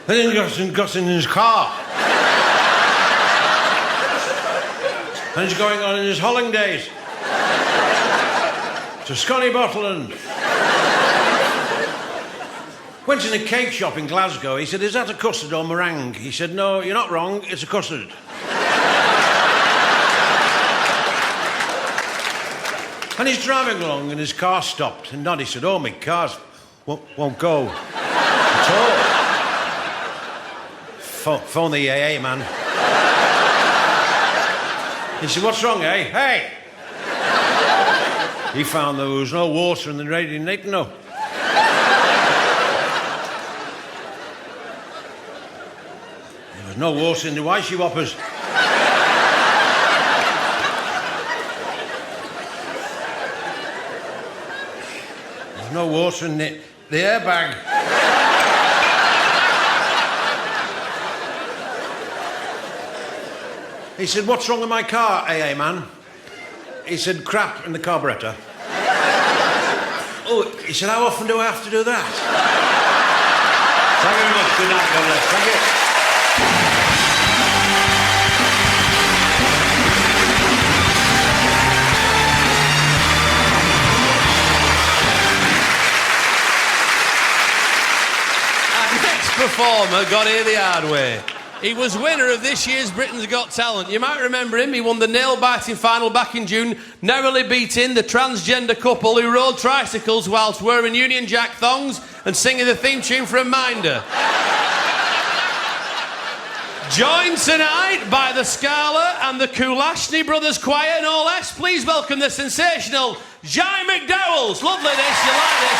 [SPEAKER 10] Then he got in his car. And he's going on in his holidays to Scotty Bottland. Went in a cake shop in Glasgow. He said, "Is that a custard or meringue?" He said, "No, you're not wrong, it's a custard." And he's driving along and his car stopped. And Noddy said, "Oh, my car won't go at all." Phone the AA man. He said, "What's wrong, eh? Hey!" He found there was no water in the radiator. No. There was no water in the wishy whoppers. There's no water in the airbag. He said, "What's wrong with my car, AA man?" He said, "Crap in the carburettor." Oh, he said, "How often do I have to do that?" Thank you very much. Good night, God bless. Thank you.
[SPEAKER 2] Our next performer got here the hard way. He was winner of this year's Britain's Got Talent. You might remember him. He won the nail-biting final back in June, narrowly beating the transgender couple who rode tricycles whilst wearing Union Jack thongs and singing the theme tune from Minder. Joined tonight by the Scala and the Kulashny Brothers Choir, no less. Please welcome the sensational Jai McDowells. Lovely this, you like this?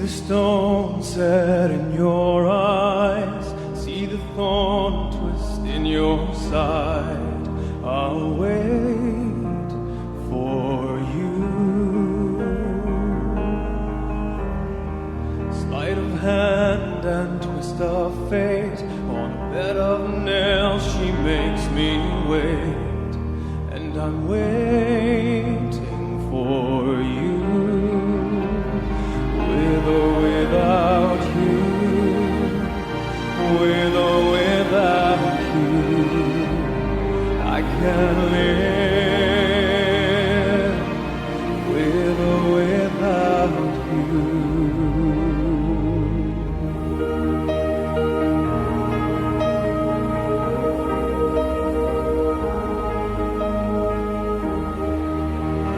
[SPEAKER 11] Stone set in your eyes, see the thorn twist in your side. I'll wait for you. Sleight of hand and twist of fate, on a bed of nails she makes me wait, and I'm waiting for you. With or without you, with or without you, I can't live. With or without you.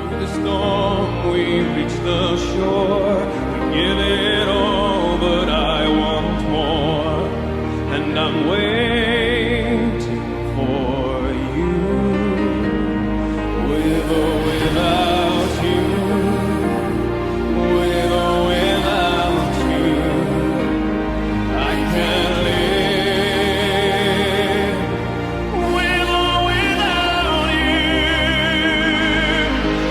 [SPEAKER 11] Through the storm we reach the shore. Give it all, but I want more, and I'm waiting for you. With or without you, with or without you, I can't live. With or without you,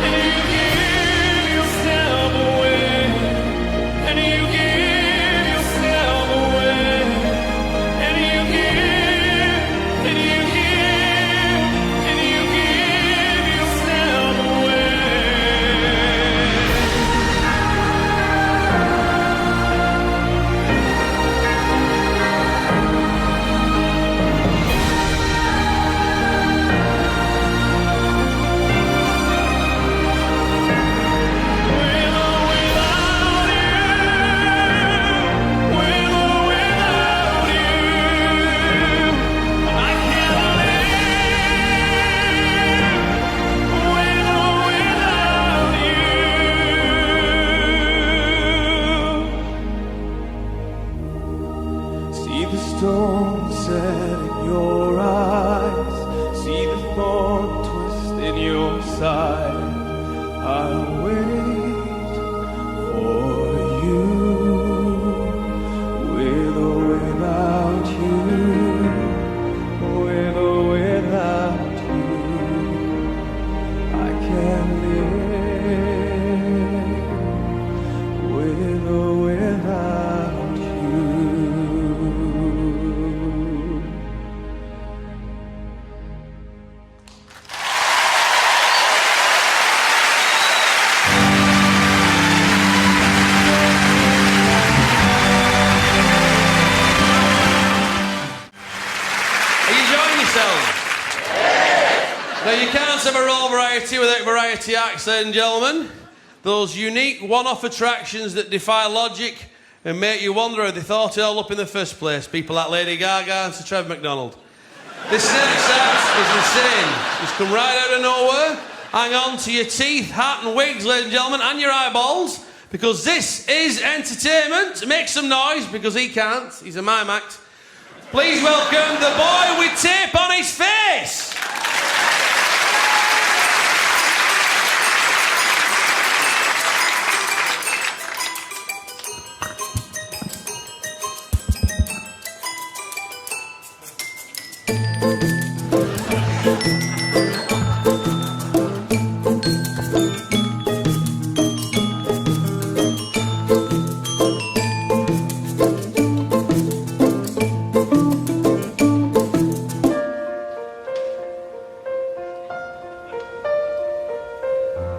[SPEAKER 11] and you give yourself away. And you give yourself away, and you give, and you give, and you give yourself away. side. I'll wait for you, with or without you, with or without you. I can live with or without you.
[SPEAKER 2] Are you enjoying yourselves? Now, you can't have a roll variety without variety acts, ladies and gentlemen. Those unique one-off attractions that defy logic and make you wonder how they thought it all up in the first place. People like Lady Gaga and Sir Trevor McDonald. This next act is insane. Just come right out of nowhere. Hang on to your teeth, hat and wigs, ladies and gentlemen, and your eyeballs, because this is entertainment. Make some noise, because he can't. He's a mime act. Please welcome the boy with tape on his face.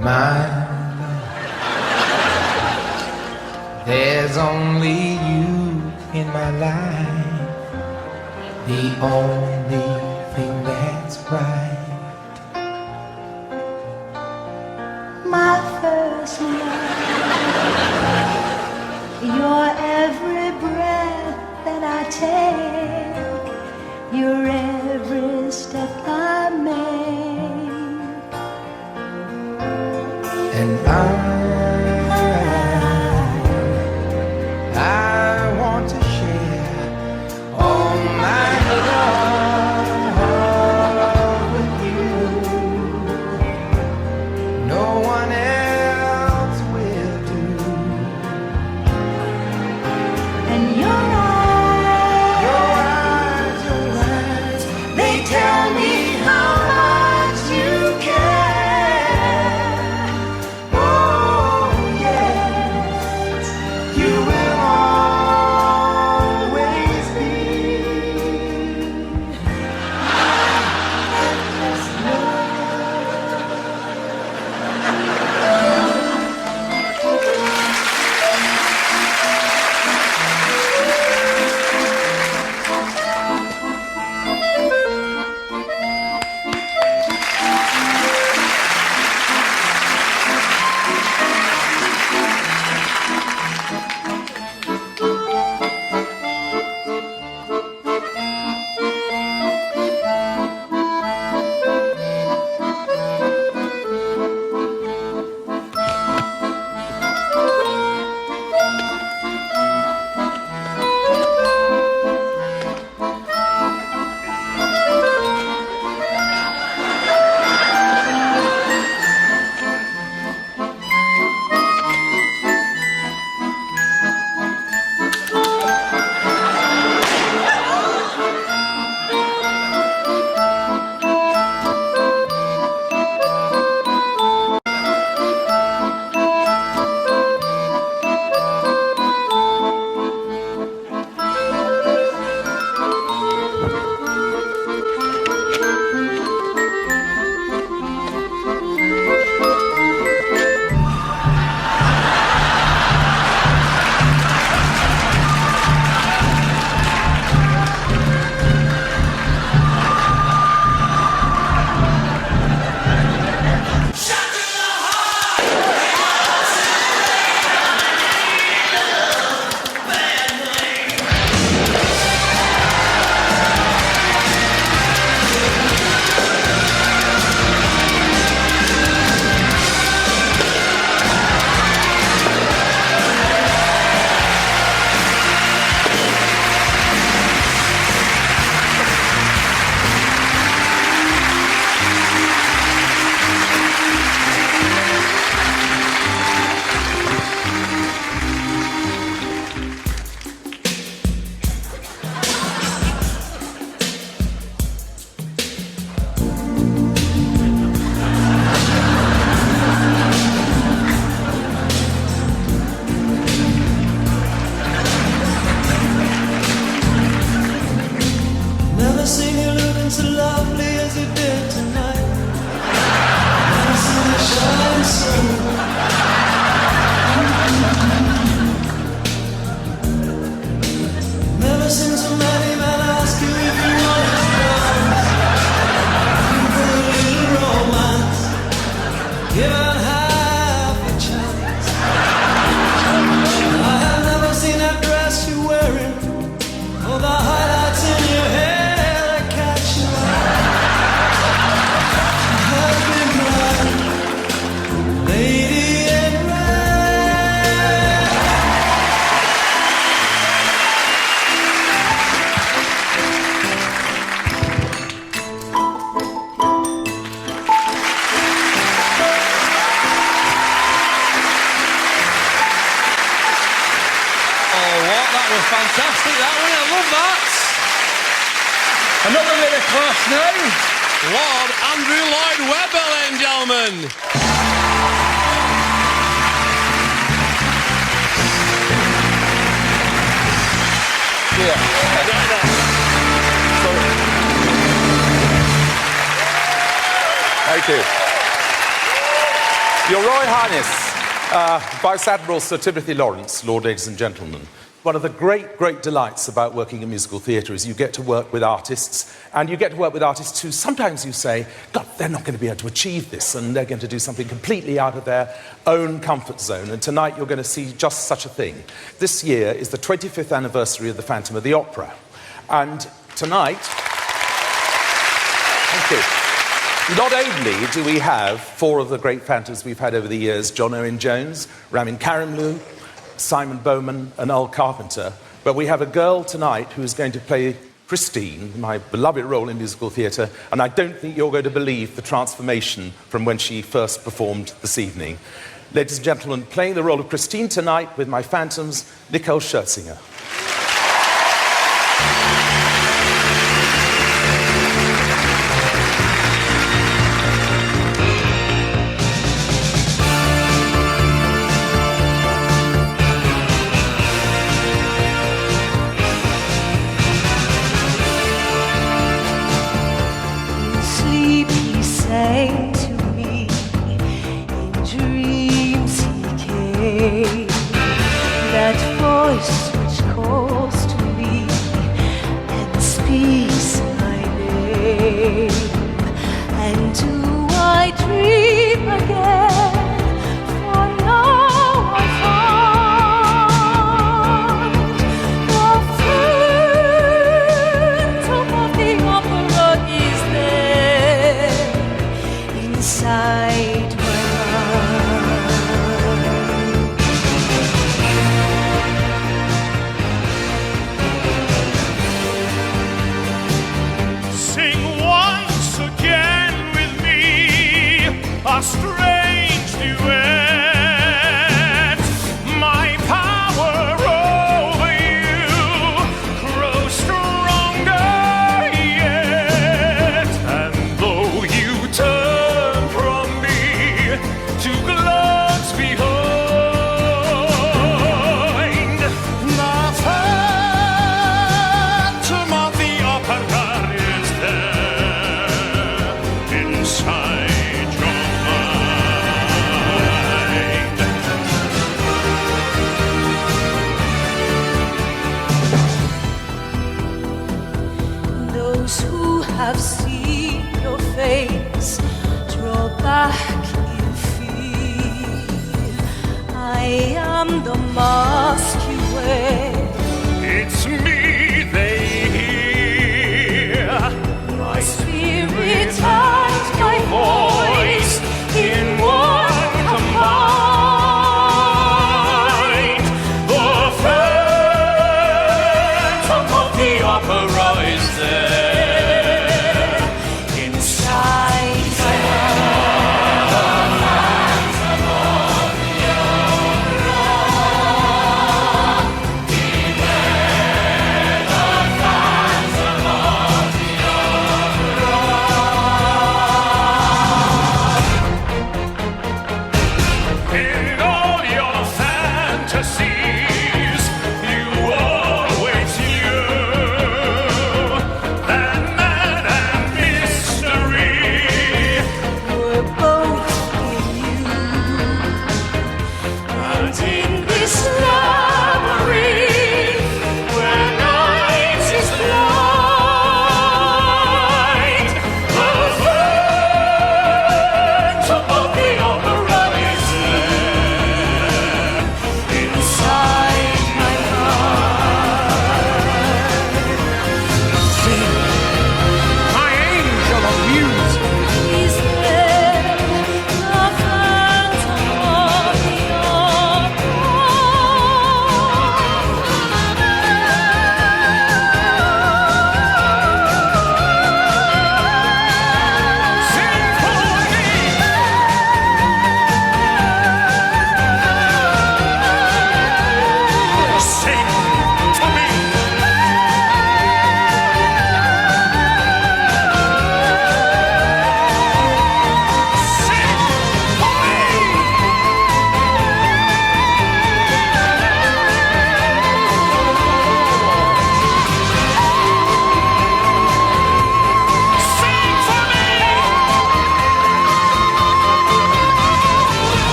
[SPEAKER 12] My love, there's only you in my life, the only thing that's right.
[SPEAKER 4] My first love, your every breath that I take, your every step I make.
[SPEAKER 12] And I want to share all my love with you. No one else will do.
[SPEAKER 4] And your eyes, they tell me how much you care.
[SPEAKER 12] Oh, given half a chance. I have never seen that dress you're wearing, or the highlights in your hair that catch your eye. I have been blind, lady in red.
[SPEAKER 2] Oh, what? That was fantastic, that one. I love that.
[SPEAKER 13] Another lyric class now.
[SPEAKER 2] Lord Andrew Lloyd Webber, ladies and gentlemen.
[SPEAKER 13] Thank you. Your Royal Highness, Vice Admiral Sir Timothy Lawrence, Lord, ladies and gentlemen. One of the great delights about working in musical theatre is you get to work with artists, and you get to work with artists who sometimes you say, God, they're not going to be able to achieve this, and they're going to do something completely out of their own comfort zone. And tonight you're going to see just such a thing. This year is the 25th anniversary of the Phantom of the Opera. And tonight, thank you. Not only do we have four of the great phantoms we've had over the years, John Owen Jones, Ramin Karimloo, Simon Bowman and Earl Carpenter, but we have a girl tonight who is going to play Christine, my beloved role in musical theatre, and I don't think you're going to believe the transformation from when she first performed this evening. Ladies and gentlemen, playing the role of Christine tonight with my phantoms, Nicole Scherzinger.
[SPEAKER 4] Sleep, he sang to me. In dreams, he came. That voice which calls to me and speaks my name. And do I dream again? For now I find the phantom of the opera is there inside my mind.
[SPEAKER 11] Sing once again with me a strange duet. My power over you grows stronger yet. And though you turn from me to glance behind, the phantom of the opera is there inside your mind.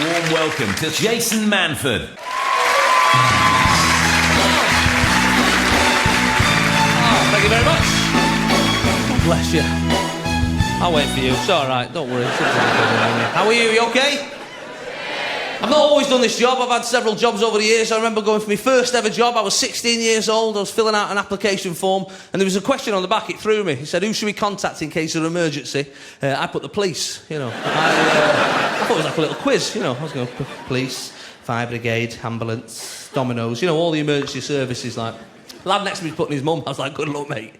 [SPEAKER 1] warm welcome to Jason Manford.
[SPEAKER 2] Oh, thank you very much. God bless you. I'll wait for you. It's all right. Don't worry. How are you? You okay? I've not always done this job. I've had several jobs over the years. I remember going for my first ever job. I was 16 years old. I was filling out an application form, and there was a question on the back. It threw me. It said, "Who should we contact in case of an emergency?" I put the police. You know, I thought it was like a little quiz. You know, I was going police, fire brigade, ambulance, Domino's. You know, all the emergency services. Like, the lad next to me was putting his mum. I was like, "Good luck, mate.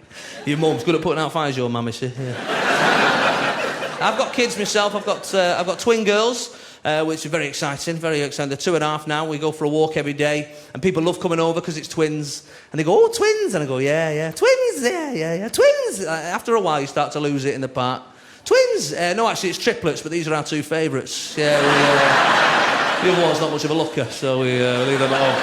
[SPEAKER 2] Your mum's good at putting out fires. Your mum, is she?" Yeah. I've got kids myself. I've got twin girls. Which is very exciting, very exciting. They're 2.5 now. We go for a walk every day, and people love coming over because it's twins. And they go, "Oh, twins!" And I go, "Yeah, twins, yeah, twins." After a while, you start to lose it in the park. Twins? No, actually, it's triplets, but these are our two favourites. Yeah, the other one's not much of a looker, so we leave them at home.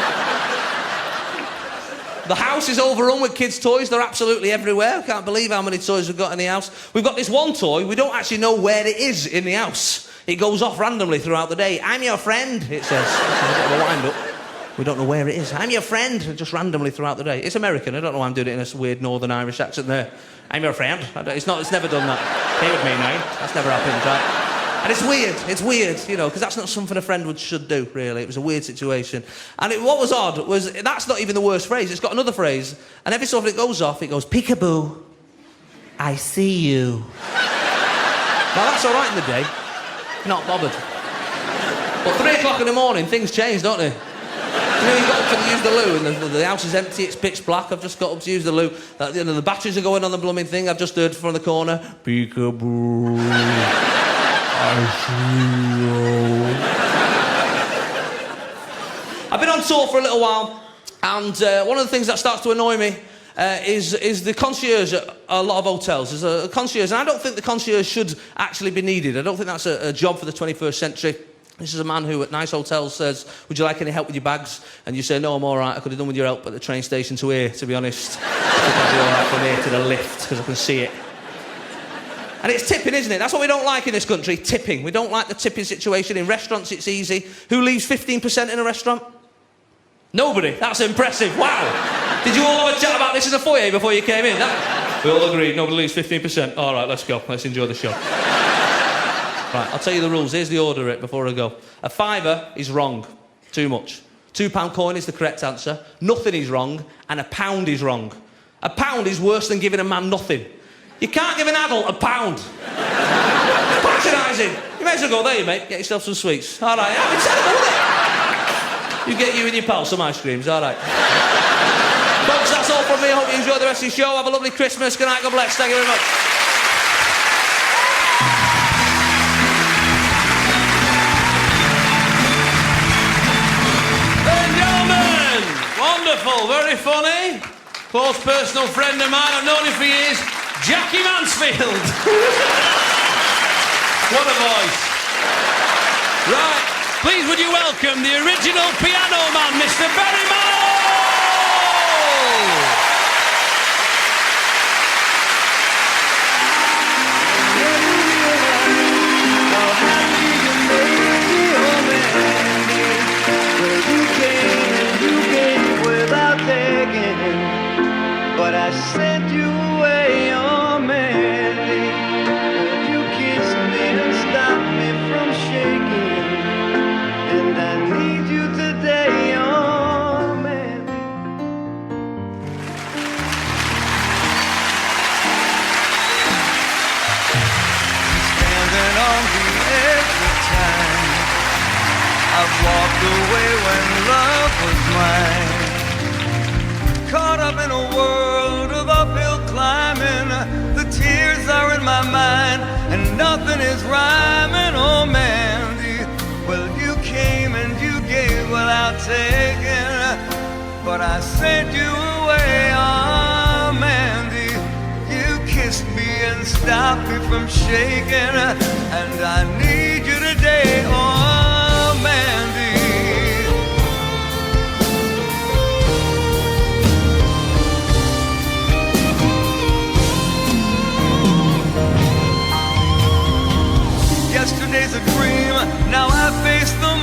[SPEAKER 2] The house is overrun with kids' toys. They're absolutely everywhere. I can't believe how many toys we've got in the house. We've got this one toy. We don't actually know where it is in the house. It goes off randomly throughout the day. "I'm your friend," it says. It's a bit of a wind-up. We don't know where it is. "I'm your friend," just randomly throughout the day. It's American. I don't know why I'm doing it in a weird Northern Irish accent there. "I'm your friend." It's never done that. Here with me now. That's never happened, right? And it's weird, you know, because that's not something a friend should do, really. It was a weird situation. And what was odd was, that's not even the worst phrase. It's got another phrase, and every so often it goes off, it goes, "Peekaboo, I see you." Now, that's all right in the day. Not bothered. But 3 o'clock in the morning, things change, don't they? You know, you got up to use the loo, and the house is empty, it's pitch black. I've just got up to use the loo. The batteries are going on the blooming thing. I've just heard from the corner, "Peekaboo, I see you." I've been on tour for a little while, and one of the things that starts to annoy me is the concierge at a lot of hotels. There's a concierge, and I don't think the concierge should actually be needed. I don't think that's a job for the 21st century. This is a man who at nice hotels says, "Would you like any help with your bags?" And you say, "No, I'm all right. I could have done with your help at the train station to here, to be honest. I think I'll be all right from here to the lift, because I can see it." And it's tipping, isn't it? That's what we don't like in this country, tipping. We don't like the tipping situation. In restaurants, it's easy. Who leaves 15% in a restaurant? Nobody. That's impressive. Wow. Did you all have a chat about this in the foyer before you came in? We all agreed nobody leaves 15%. All right, let's go. Let's enjoy the show. Right, I'll tell you the rules. Here's the order it before I go. A £5 is wrong. Too much. £2 coin is the correct answer. Nothing is wrong. And a £1 is wrong. A £1 is worse than giving a man nothing. You can't give an adult £1. It's patronising. You may as well go there, mate. Get yourself some sweets. All right. It's terrible, isn't it? You get you and your pal some ice creams, all right. Folks, that's all from me. I hope you enjoy the rest of the show. Have a lovely Christmas. Good night, God bless. Thank you very much. Ladies and gentlemen, wonderful, very funny. Close personal friend of mine. I've known him for years. Jackie Mansfield. What a voice. Right. Please would you welcome the original piano man, Mr. Barry Manilow!
[SPEAKER 12] You came without taking, but I sent you away, oh Mandy. You kissed me and stopped me from shaking. And I need you today, oh man. Standing on the edge of time, I've walked away when love was mine. Caught up in a world of uphill climbing, the tears are in my mind, and nothing is rhyming, oh Mandy. Well, you came and you gave without taking, but I sent you away, oh Mandy. You kissed me and stopped me from shaking, and I need you today, oh Mandy. Yesterday's a dream, now I face the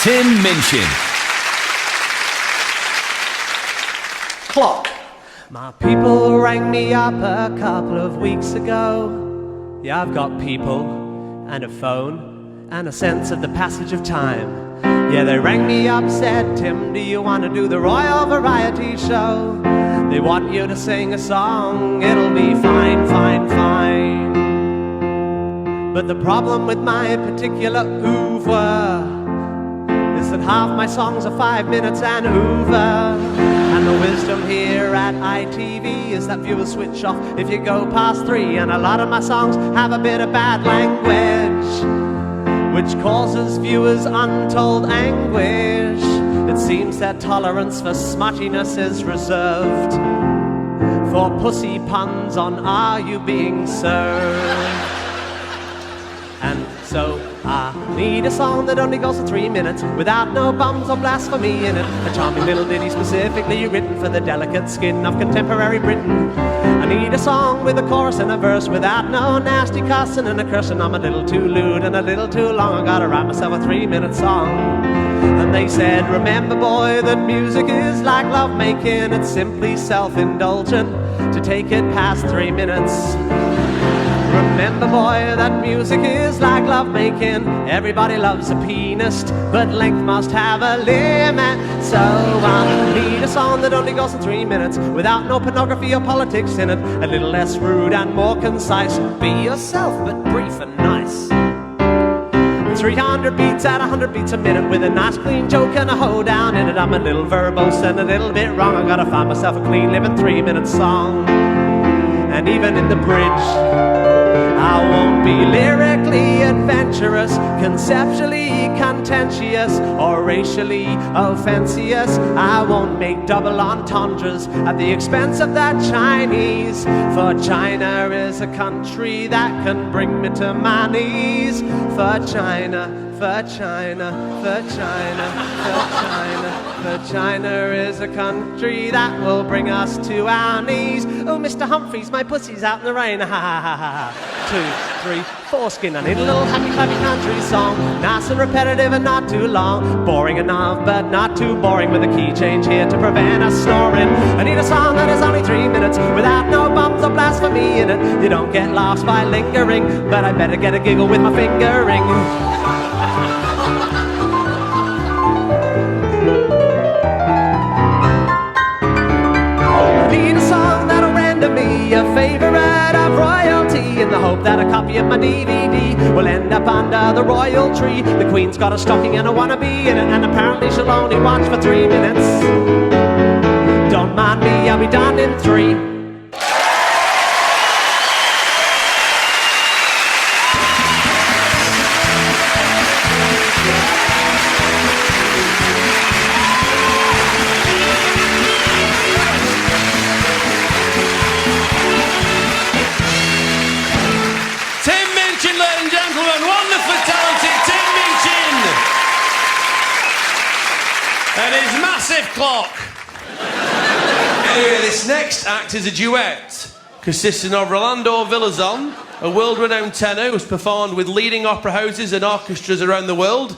[SPEAKER 1] Tim Minchin.
[SPEAKER 14] Clock. My people rang me up a couple of weeks ago. Yeah, I've got people and a phone and a sense of the passage of time. Yeah, they rang me up, said, Tim, do you want to do the Royal Variety Show? They want you to sing a song, it'll be fine, fine, fine. But the problem with my particular oeuvre is that half my songs are 5 minutes and over. And the wisdom here at ITV is that viewers switch off if you go past 3. And a lot of my songs have a bit of bad language, which causes viewers untold anguish. It seems that tolerance for smuttiness is reserved for pussy puns on Are You Being Served? And so I need a song that only goes for 3 minutes without no bums or blasphemy in it. A charming little ditty specifically written for the delicate skin of contemporary Britain. I need a song with a chorus and a verse without no nasty cussing and a cursing. I'm a little too lewd and a little too long. I gotta write myself a 3-minute song. And they said, remember boy, that music is like lovemaking. It's simply self-indulgent to take it past 3 minutes. Remember boy, that music is like lovemaking. Everybody loves a pianist, but length must have a limit. So I need a song that only goes for 3 minutes without no pornography or politics in it. A little less rude and more concise. Be yourself, but brief and nice. 300 beats at 100 beats a minute with a nice clean joke and a hoedown in it. I'm a little verbose and a little bit wrong. I gotta find myself a clean living 3-minute song. And even in the bridge, I won't be lyrically adventurous, conceptually contentious, or racially offensious. I won't make double entendres at the expense of that Chinese, for China is a country that can bring me to my knees. For China, for China, for China, for China, for China is a country that will bring us to our knees. Oh, Mr. Humphreys, my pussy's out in the rain. Ha ha ha ha. 2, 3, foreskin. I need a little happy clappy country song, nice and repetitive and not too long, boring enough but not too boring, with a key change here to prevent us snoring. I need a song that is only 3 minutes without no bumps or blasphemy in it. You don't get lost by lingering, but I better get a giggle with my fingering. I need a song that'll render me a favourite of royalty, in the hope that a copy of my DVD will end up under the royal tree. The Queen's got a stocking and a wannabe in it, and apparently she'll only watch for 3 minutes. Don't mind me, I'll be done in 3.
[SPEAKER 2] And his massive clock. Anyway, this next act is a duet consisting of Rolando Villazon, a world-renowned tenor who's performed with leading opera houses and orchestras around the world,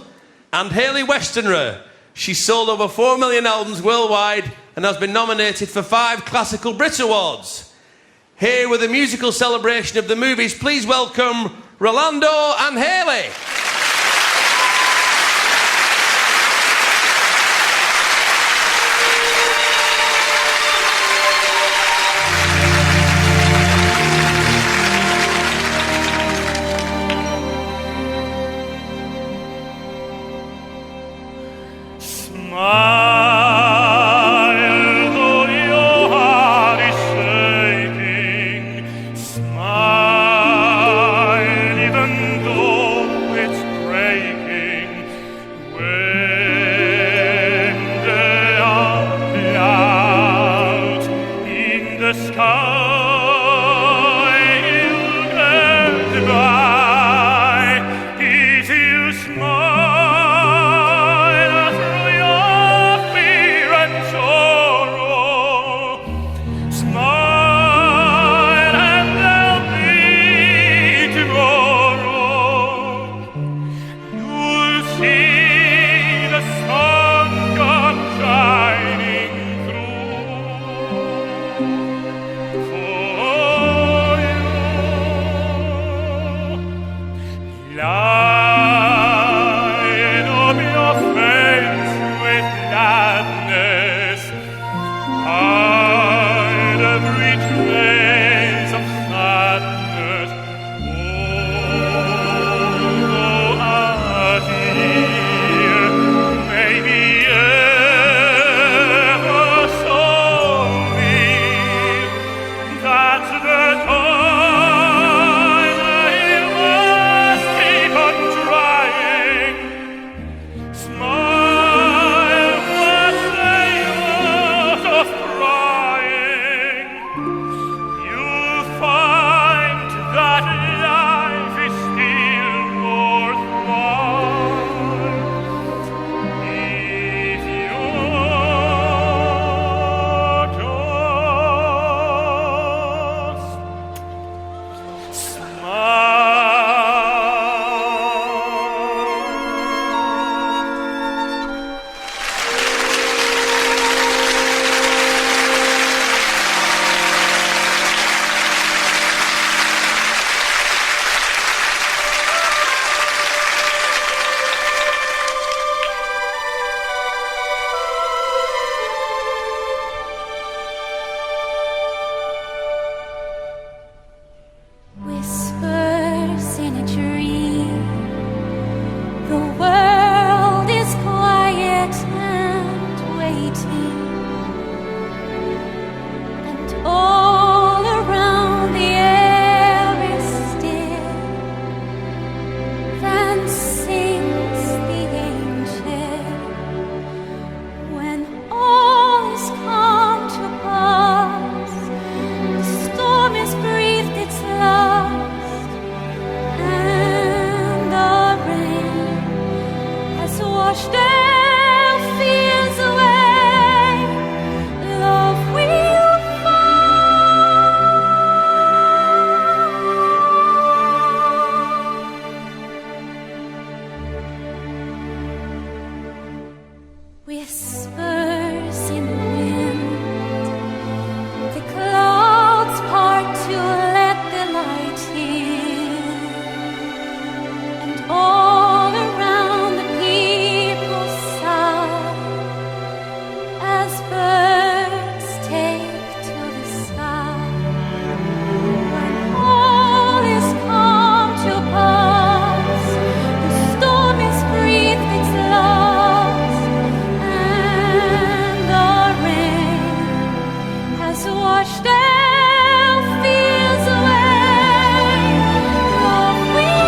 [SPEAKER 2] and Hayley Westenra. She's sold over 4 million albums worldwide and has been nominated for 5 Classical Brit Awards. Here with a musical celebration of the movies, please welcome Rolando and Hayley.
[SPEAKER 15] Smile, even though
[SPEAKER 4] All around the people sigh as birds take to the sky. When all is come to pass, the storm is breathed its last, and the rain has washed their fears away. Love will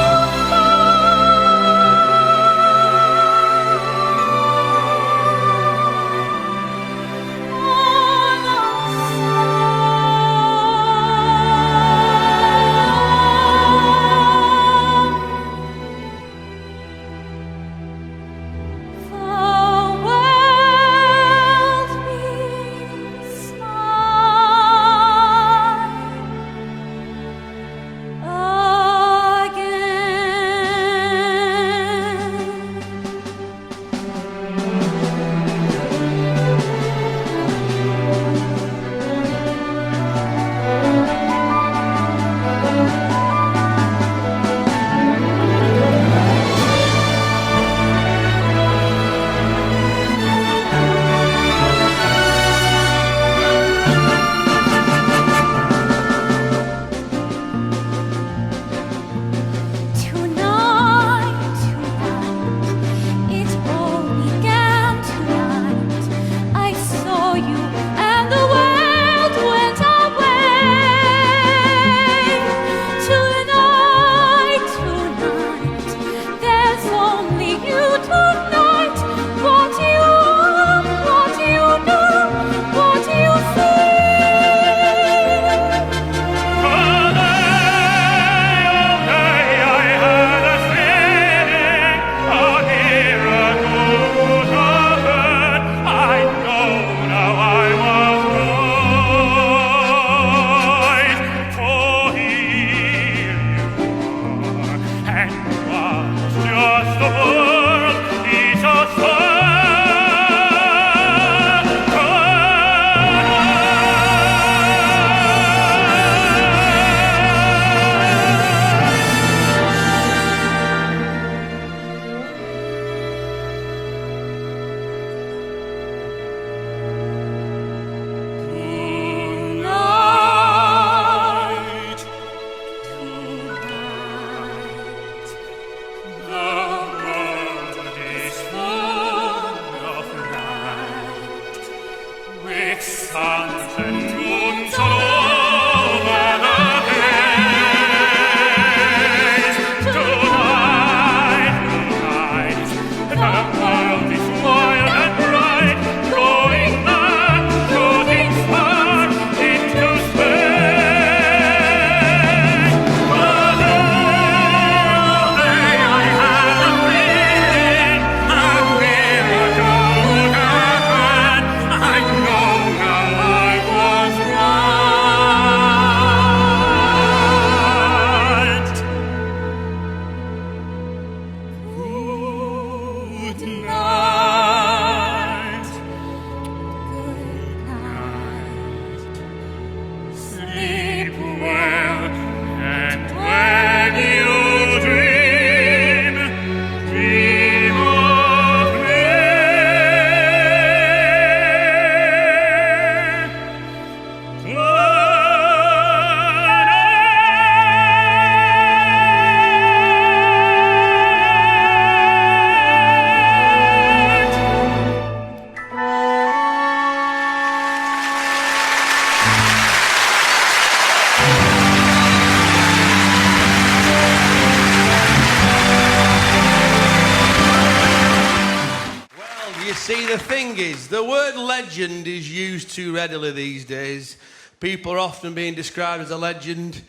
[SPEAKER 2] See, the thing is, the word legend is used too readily these days. People are often being described as a legend.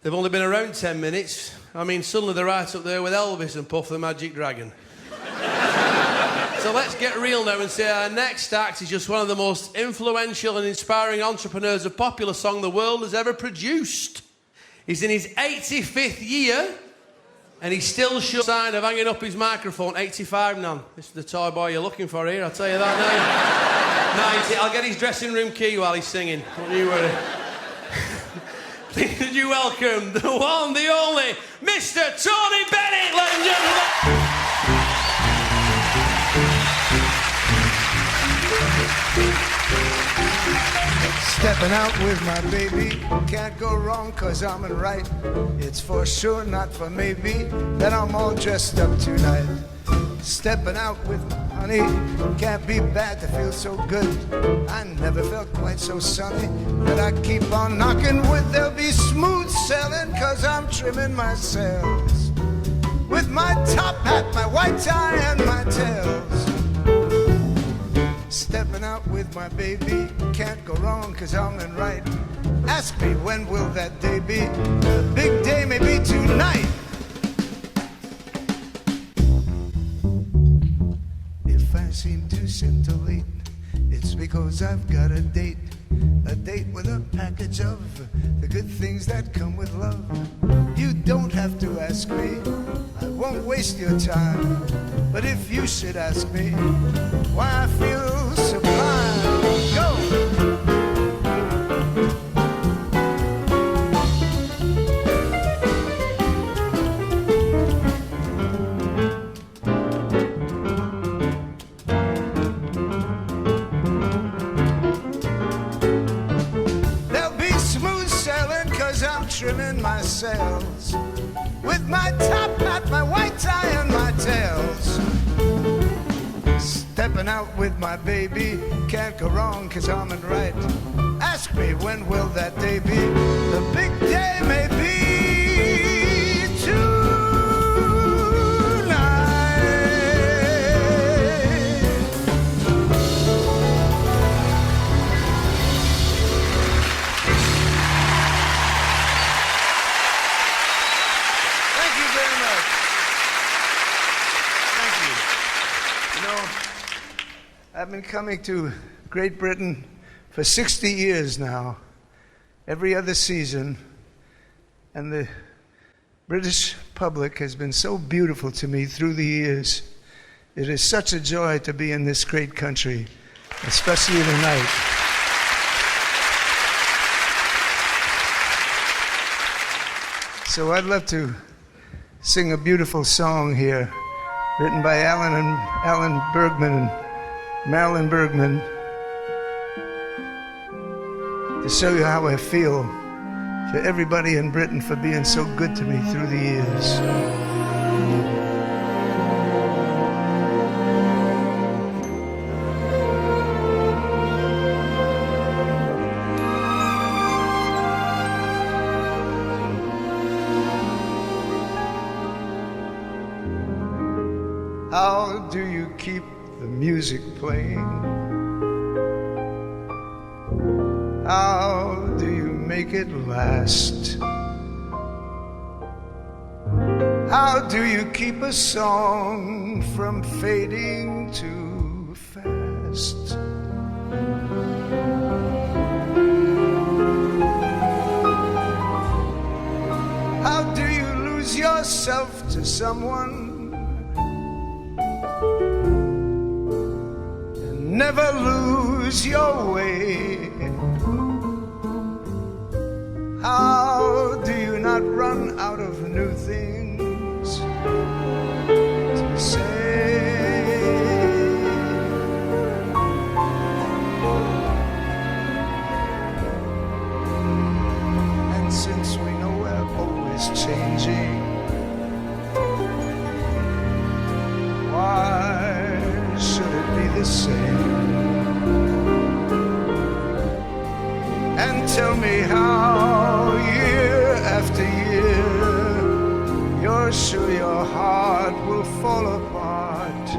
[SPEAKER 2] They've only been around 10 minutes. I mean, suddenly they're right up there with Elvis and Puff the Magic Dragon. So let's get real now and say our next act is just one of the most influential and inspiring entrepreneurs of popular song the world has ever produced. He's in his 85th year, and he still shows sign of hanging up his microphone. 85 now. This is the toy boy you're looking for here, I'll tell you that now. 90. I'll get his dressing room key while he's singing. Don't you worry. Did you welcome the one, the only, Mr. Tony Bennett, ladies and gentlemen?
[SPEAKER 15] Stepping out with my baby, can't go wrong 'cause I'm in right. It's for sure, not for maybe, that I'm all dressed up tonight. Stepping out with my honey, can't be bad to feel so good. I never felt quite so sunny that I keep on knocking wood. There'll be smooth sailing 'cause I'm trimming my sails with my top hat, my white tie, and my tails. Stepping out with my baby, can't go wrong 'cause I'm in right. Ask me when will that day be? The big day may be tonight. If I seem to scintillate, it's because I've got a date with a package of the good things that come with love. You don't have to ask me, I won't waste your time. But if you should ask me why I feel sublime, go! Trimming my sails with my top hat, my white tie, and my tails. Stepping out with my baby, can't go wrong 'cause I'm in right. Ask me when will that day be? The big day may be tonight. I've been coming to Great Britain for 60 years now, every other season, and the British public has been so beautiful to me through the years. It is such a joy to be in this great country, especially tonight. So I'd love to sing a beautiful song here, written by Alan Bergman and Marilyn Bergman, to show you how I feel to everybody in Britain for being so good to me through the years. How do you keep the music playing? How do you make it last? How do you keep a song from fading too fast? How do you lose yourself to someone never lose your way? How do you not run out of new things to say? And since we know we're always changing, why should it be the same? And tell me how year after year you're sure your heart will fall apart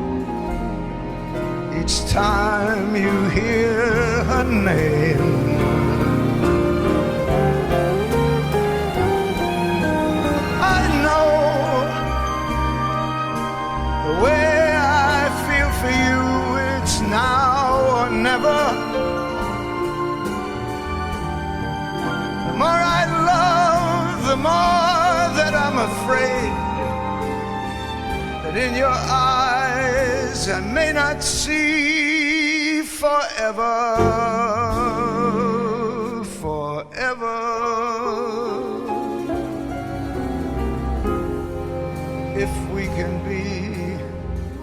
[SPEAKER 15] each time you hear her name. I know the way I feel for you, it's now or never. The more I love, the more that I'm afraid that in your eyes I may not see forever, forever. if we can be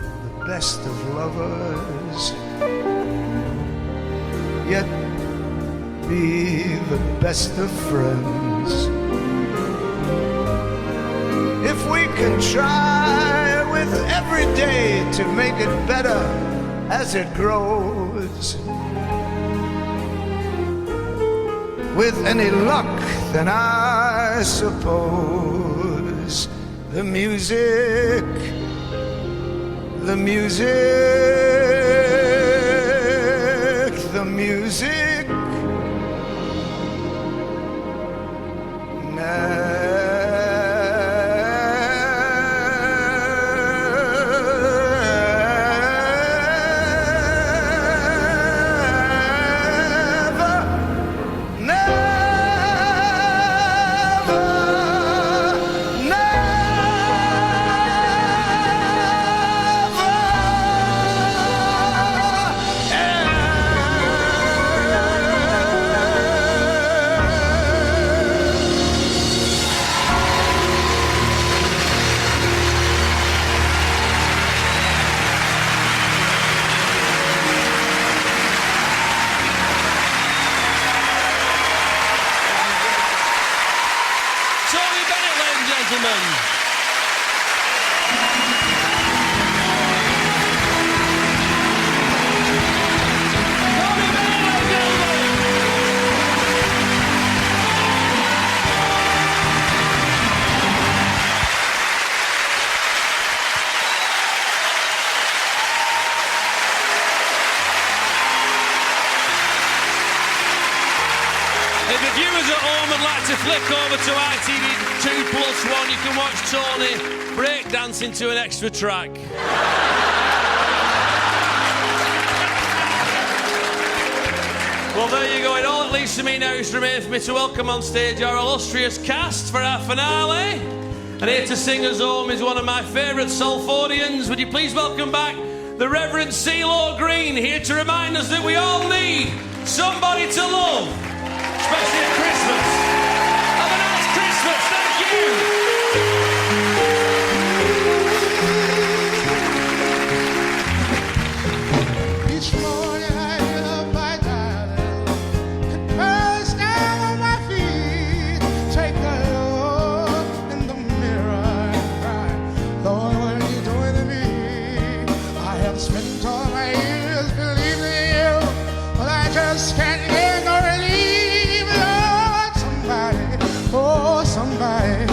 [SPEAKER 15] the best of lovers, yet be the best of friends. If we can try with every day to make it better as it grows, with any luck, then I suppose the music, the music, the music
[SPEAKER 2] flick over to ITV 2+1, you can watch Tony break dancing to an extra track. Well, there you go. It all it leaves to me now is to remain for me to welcome on stage our illustrious cast for our finale. And here to sing us home is one of my favourite Salfordians. Would you please welcome back the Reverend CeeLo Green, here to remind us that we all need somebody to love, especially at Christmas. Have a nice Christmas, thank you!
[SPEAKER 3] Each morning I love my darling, and first down on my feet, take a look in the mirror and cry, Lord, what are you doing to me? I have spent all my years believing in you, but I just can't get no relief. Lord, somebody, oh somebody,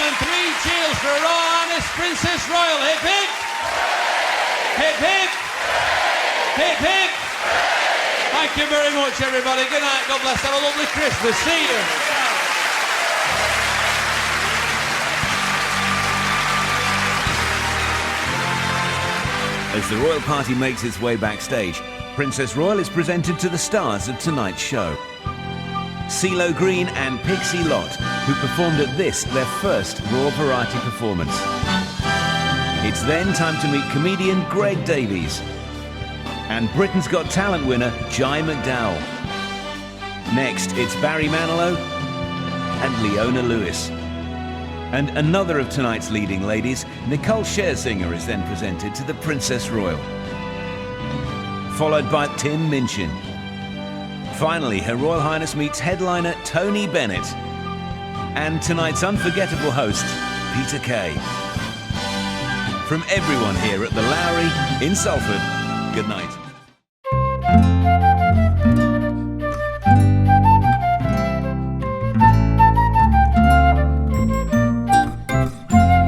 [SPEAKER 2] gentlemen, 3 cheers for Her Royal Highness Princess Royal. Hip hip! Hip hip! Hip hip! Thank you very much, everybody. Good night. God bless. Have a lovely Christmas. See you.
[SPEAKER 1] As the royal party makes its way backstage, Princess Royal is presented to the stars of tonight's show. CeeLo Green and Pixie Lott, who performed at this, their first Royal Variety performance. It's then time to meet comedian Greg Davies and Britain's Got Talent winner Jai McDowell. Next, it's Barry Manilow and Leona Lewis. And another of tonight's leading ladies, Nicole Scherzinger, is then presented to the Princess Royal, followed by Tim Minchin. Finally, Her Royal Highness meets headliner Tony Bennett and tonight's unforgettable host, Peter Kay. From everyone here at the Lowry in Salford, good night.